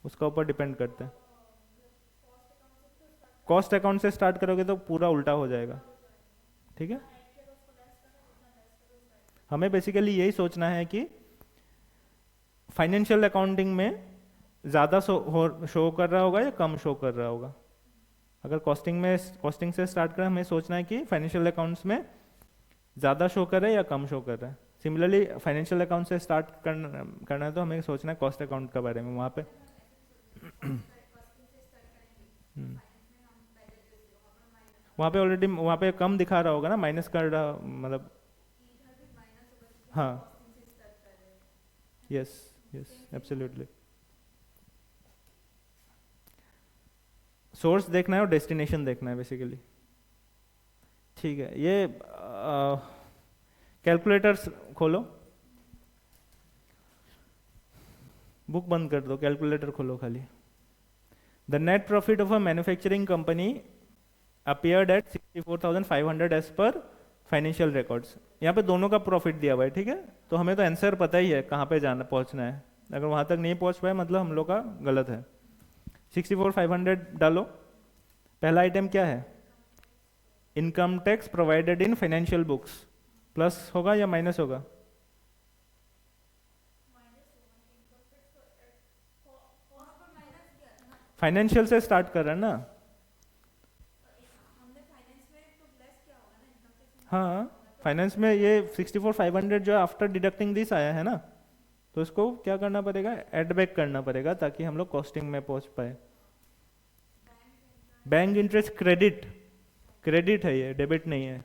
उसका ऊपर डिपेंड करता है। कॉस्ट अकाउंट से स्टार्ट करोगे तो पूरा उल्टा हो जाएगा, ठीक है। हमें बेसिकली यही सोचना है कि फाइनेंशियल अकाउंटिंग में ज़्यादा शो कर रहा होगा या कम शो कर रहा होगा। अगर कॉस्टिंग से स्टार्ट करें, हमें सोचना है कि फाइनेंशियल अकाउंट्स में ज़्यादा शो कर रहा है या कम शो कर रहा है। सिमिलरली फाइनेंशियल अकाउंट से स्टार्ट करना है तो हमें सोचना है कॉस्ट अकाउंट के बारे में, वहाँ पे वहाँ पे ऑलरेडी वहाँ पे कम दिखा रहा होगा ना, माइनस कर रहा, मतलब हाँ, यस यस एब्सोल्युटली। सोर्स देखना है और डेस्टिनेशन देखना है बेसिकली, ठीक है। ये कैलकुलेटर्स खोलो, बुक बंद कर दो, कैलकुलेटर खोलो खाली। The net profit of a manufacturing company appeared at 64,500 as per financial records. यहाँ पे दोनों का प्रॉफिट दिया हुआ है, ठीक है, तो हमें तो आंसर पता ही है कहाँ पे जाना पहुँचना है। अगर वहाँ तक नहीं पहुँच पाए मतलब हम लोग का गलत है। 64,500 डालो। पहला आइटम क्या है? Income tax provided in financial books, plus होगा या माइनस होगा? फाइनेंशियल से स्टार्ट कर रहा है ना, हाँ फाइनेंस में ये 64,500 जो आफ्टर डिडक्टिंग दिस आया है ना, तो इसको क्या करना पड़ेगा? एड बैक करना पड़ेगा ताकि हम लोग कॉस्टिंग में पहुंच पाए। बैंक इंटरेस्ट क्रेडिट, क्रेडिट है ये, डेबिट नहीं है,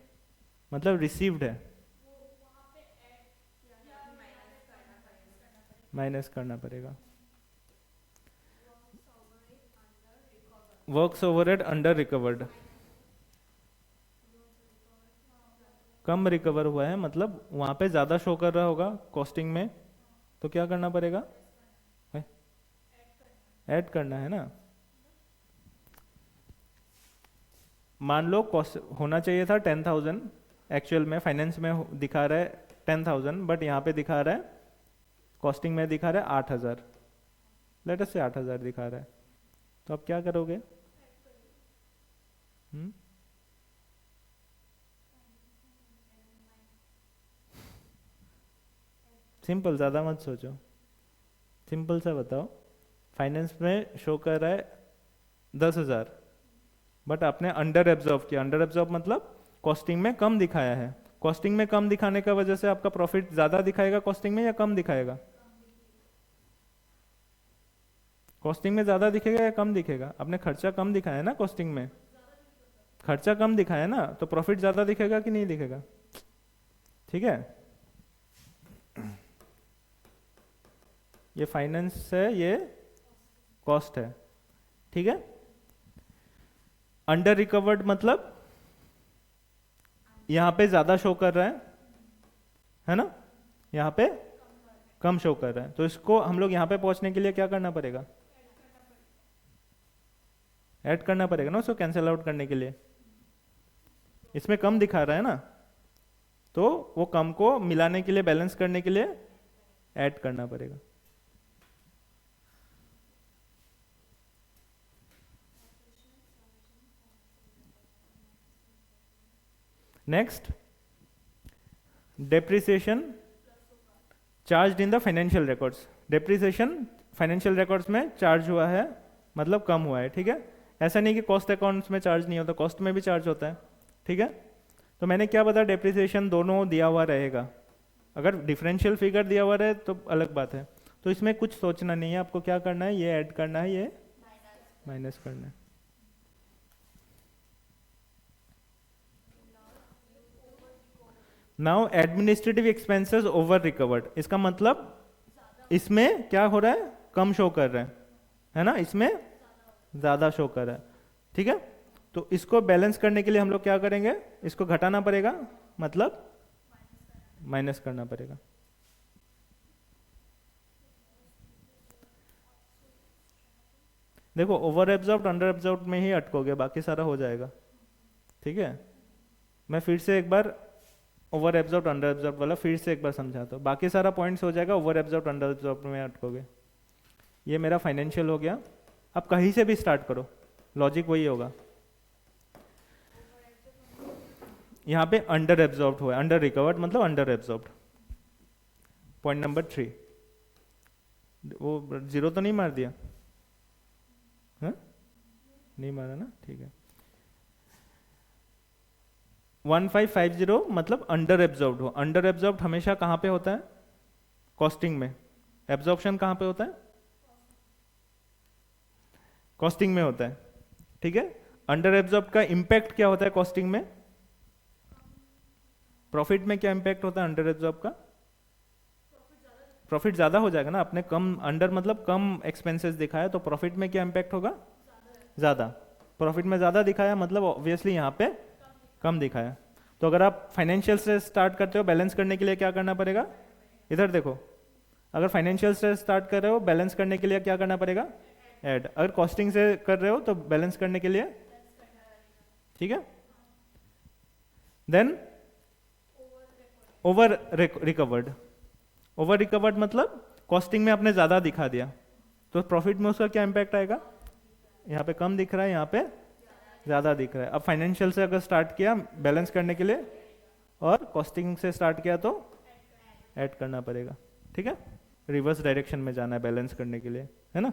मतलब रिसीव्ड है, माइनस करना पड़ेगा। वर्क्स ओवरहेड अंडर रिकवर्ड, कम रिकवर हुआ है, मतलब वहां पे ज्यादा शो कर रहा होगा कॉस्टिंग में, तो क्या करना पड़ेगा? ऐड करना है ना। मान लो कॉस्ट होना चाहिए था 10,000, एक्चुअल में फाइनेंस में दिखा रहा है 10,000, बट यहाँ पे दिखा रहा है, कॉस्टिंग में दिखा रहा है 8,000, लेट अस से 8,000 दिखा रहा है, तो आप क्या करोगे? सिंपल, ज़्यादा मत सोचो, सिंपल सा बताओ। फाइनेंस में शो कर रहा है 10,000, बट आपने अंडर एब्जॉर्व किया। अंडर एब्जॉर्व मतलब कॉस्टिंग में कम दिखाया है। कॉस्टिंग में कम दिखाने का वजह से आपका प्रॉफिट ज़्यादा दिखाएगा कॉस्टिंग में या कम दिखाएगा? कॉस्टिंग में ज़्यादा दिखेगा या कम दिखेगा? आपने खर्चा कम दिखाया है ना कॉस्टिंग में, खर्चा कम दिखाया ना, तो प्रॉफिट ज़्यादा दिखेगा कि नहीं दिखेगा? ठीक है, ये फाइनेंस है, ये कॉस्ट है। ठीक है, अंडर रिकवर्ड मतलब यहां पे ज्यादा शो कर रहा है ना, यहां पे कम शो कर रहा है, तो इसको हम लोग यहां पे पहुंचने के लिए क्या करना पड़ेगा? ऐड करना पड़ेगा ना उसको कैंसिल आउट करने के लिए। इसमें कम दिखा रहा है ना, तो वो कम को मिलाने के लिए, बैलेंस करने के लिए ऐड करना पड़ेगा। Next, depreciation charge in the financial records. Depreciation financial records में चार्ज हुआ है, मतलब कम हुआ है। ठीक है, ऐसा नहीं कि कॉस्ट अकाउंट्स में चार्ज नहीं होता, कॉस्ट में भी चार्ज होता है। ठीक है, तो मैंने क्या बताया, डेप्रिसिएशन दोनों दिया हुआ रहेगा। अगर डिफरेंशियल फिगर दिया हुआ रहे तो अलग बात है। तो इसमें कुछ सोचना नहीं है, आपको क्या करना है, ये ऐड करना है, ये माइनस करना है। Now administrative expenses over recovered, इसका मतलब इसमें क्या हो रहा है, कम शो कर रहे हैं, है ना, इसमें ज्यादा शो कर रहा है। ठीक है, तो इसको बैलेंस करने के लिए हम लोग क्या करेंगे, इसको घटाना पड़ेगा, मतलब माइनस करना पड़ेगा। देखो, ओवर एब्जॉर्ब अंडर एब्जॉर्ब में ही अटकोगे, बाकी सारा हो जाएगा। ठीक है, मैं फिर से एक बार ओवर एब्जॉर्ब अंडर एब्जॉर्ब वाला फिर से एक बार समझाता हूँ, बाकी सारा पॉइंट्स हो जाएगा, ओवर एब्जॉर्ब अंडर एब्जॉर्ब में अटकोगे। ये मेरा फाइनेंशियल हो गया। अब कहीं से भी स्टार्ट करो, लॉजिक वही होगा। यहाँ पे अंडर एब्जॉर्ब हुआ, अंडर रिकवर्ड मतलब अंडर एब्जॉर्ब। पॉइंट नंबर 3, वो जीरो तो नहीं मार दिया? हाँ, नहीं मारा ना, ठीक है। 1550 मतलब अंडर एब्जॉर्ब हो। अंडर एब्जॉर्ब हमेशा कहाँ पे होता है, कॉस्टिंग में। एब्जॉर्प्शन कहाँ पे होता है, कॉस्टिंग में होता है। ठीक है, अंडर एब्जॉर्ब का इंपैक्ट क्या होता है कॉस्टिंग में, प्रॉफिट में क्या इंपैक्ट होता है अंडर एब्जॉर्ब का? प्रॉफिट ज्यादा हो जाएगा ना, आपने कम, अंडर मतलब कम एक्सपेंसेस दिखाया, तो प्रॉफिट में क्या इंपैक्ट होगा, ज्यादा। प्रॉफिट में ज्यादा दिखाया मतलब ऑब्वियसली यहाँ पे कम दिखाया। तो अगर आप फाइनेंशियल से स्टार्ट करते हो, बैलेंस करने के लिए क्या करना पड़ेगा, इधर देखो, अगर फाइनेंशियल से स्टार्ट कर रहे हो, बैलेंस करने के लिए क्या करना पड़ेगा, ऐड। अगर कॉस्टिंग से कर रहे हो तो बैलेंस करने के लिए, ठीक है। Then over recovered, over recovered मतलब कॉस्टिंग में आपने ज्यादा दिखा दिया, तो प्रॉफिट में उसका क्या इंपैक्ट आएगा, यहाँ पे कम दिख रहा है, यहाँ पे ज्यादा दिख रहा है। अब फाइनेंशियल से अगर स्टार्ट किया बैलेंस करने के लिए, और कॉस्टिंग से स्टार्ट किया तो ऐड करना पड़ेगा। ठीक है, रिवर्स डायरेक्शन में जाना है बैलेंस करने के लिए, है ना।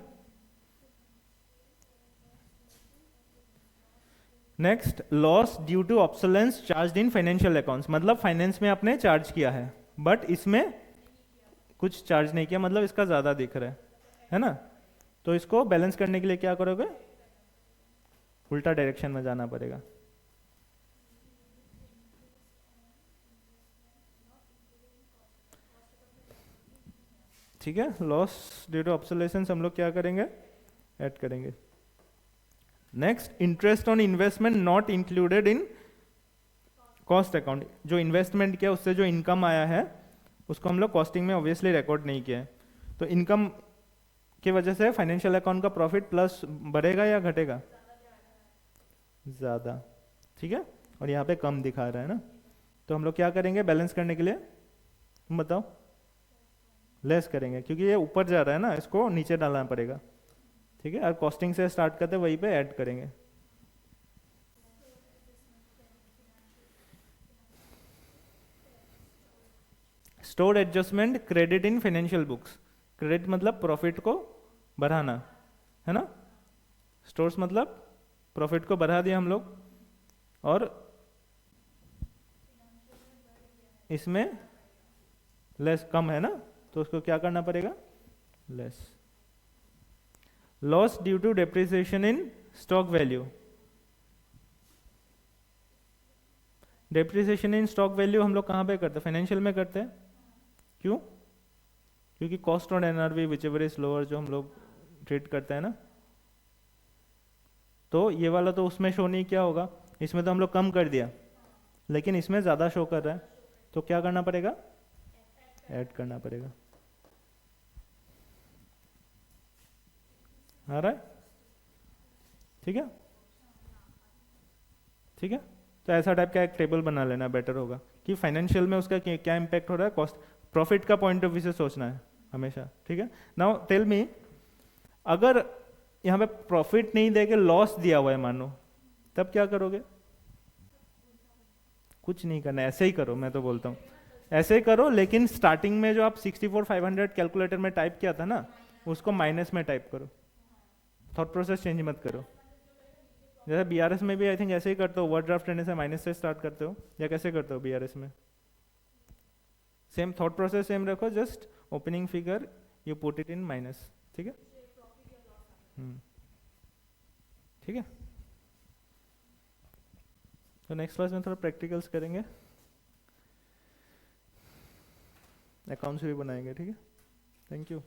Next, loss due to obsolescence charge in financial accounts, मतलब फाइनेंस में आपने चार्ज किया है बट इसमें कुछ चार्ज नहीं किया, मतलब इसका ज्यादा दिख रहा है ना। तो इसको बैलेंस करने के लिए क्या करोगे, उल्टा डायरेक्शन में जाना पड़ेगा। ठीक है, लॉस ड्यू टू ऑब्सोलेसेंस हम लोग क्या करेंगे, ऐड करेंगे। Next, interest on investment not included in cost account, जो इन्वेस्टमेंट किया उससे जो इनकम आया है उसको हम लोग कॉस्टिंग में ऑब्वियसली रिकॉर्ड नहीं किया है। तो इनकम की वजह से फाइनेंशियल अकाउंट का प्रॉफिट प्लस बढ़ेगा या घटेगा, ज्यादा। ठीक है, और यहाँ पे कम दिखा रहा है ना, तो हम लोग क्या करेंगे बैलेंस करने के लिए, तुम बताओ, लेस करेंगे, क्योंकि ये ऊपर जा रहा है ना, इसको नीचे डालना पड़ेगा। ठीक है, और कॉस्टिंग से स्टार्ट करते वहीं पे ऐड करेंगे। Store adjustment credit in financial books, credit मतलब प्रॉफिट को बढ़ाना, है ना। स्टोर्स मतलब प्रॉफिट को बढ़ा दिया हम लोग, और इसमें लेस, कम है ना, तो उसको क्या करना पड़ेगा, less. Loss due to depreciation in stock value. Depreciation in stock value हम लोग कहाँ पे करते हैं? फाइनेंशियल में करते हैं। क्यों? क्योंकि cost on NRV which ever is lower जो हम लोग ट्रीट करते हैं ना, तो ये वाला तो उसमें शो नहीं किया होगा, इसमें तो हम लोग कम कर दिया, लेकिन इसमें ज़्यादा शो कर रहा है, तो क्या करना पड़ेगा? ऐड करना पड़ेगा। आ रहा है? ठीक है, ठीक है। तो ऐसा टाइप का एक टेबल बना लेना बेटर होगा कि फाइनेंशियल में उसका क्या इम्पैक्ट हो रहा है, कॉस्ट प्रॉफिट का पॉइंट ऑफ व्यू से सोचना है हमेशा। ठीक है, नाउ टेल मी, अगर यहाँ पे प्रॉफिट नहीं देके लॉस दिया हुआ है मानो, तब क्या करोगे? कुछ नहीं करना, ऐसे ही करो। मैं तो बोलता हूँ ऐसे ही करो, लेकिन स्टार्टिंग में जो आप 64,500 कैलकुलेटर में टाइप किया था ना, उसको माइनस में टाइप करो, थॉट प्रोसेस चेंज मत करो। जैसे बीआरएस में भी आई थिंक ऐसे ही करते हो, वर्ड ड्राफ्ट रहने से माइनस से स्टार्ट करते हो, या कैसे करते हो बीआरएस में? सेम थॉट प्रोसेस सेम रखो, just opening figure you put it in minus. ठीक है, ठीक है। तो नेक्स्ट क्लास में थोड़ा प्रैक्टिकल्स करेंगे, अकाउंट्स भी बनाएंगे। ठीक है, थैंक यू।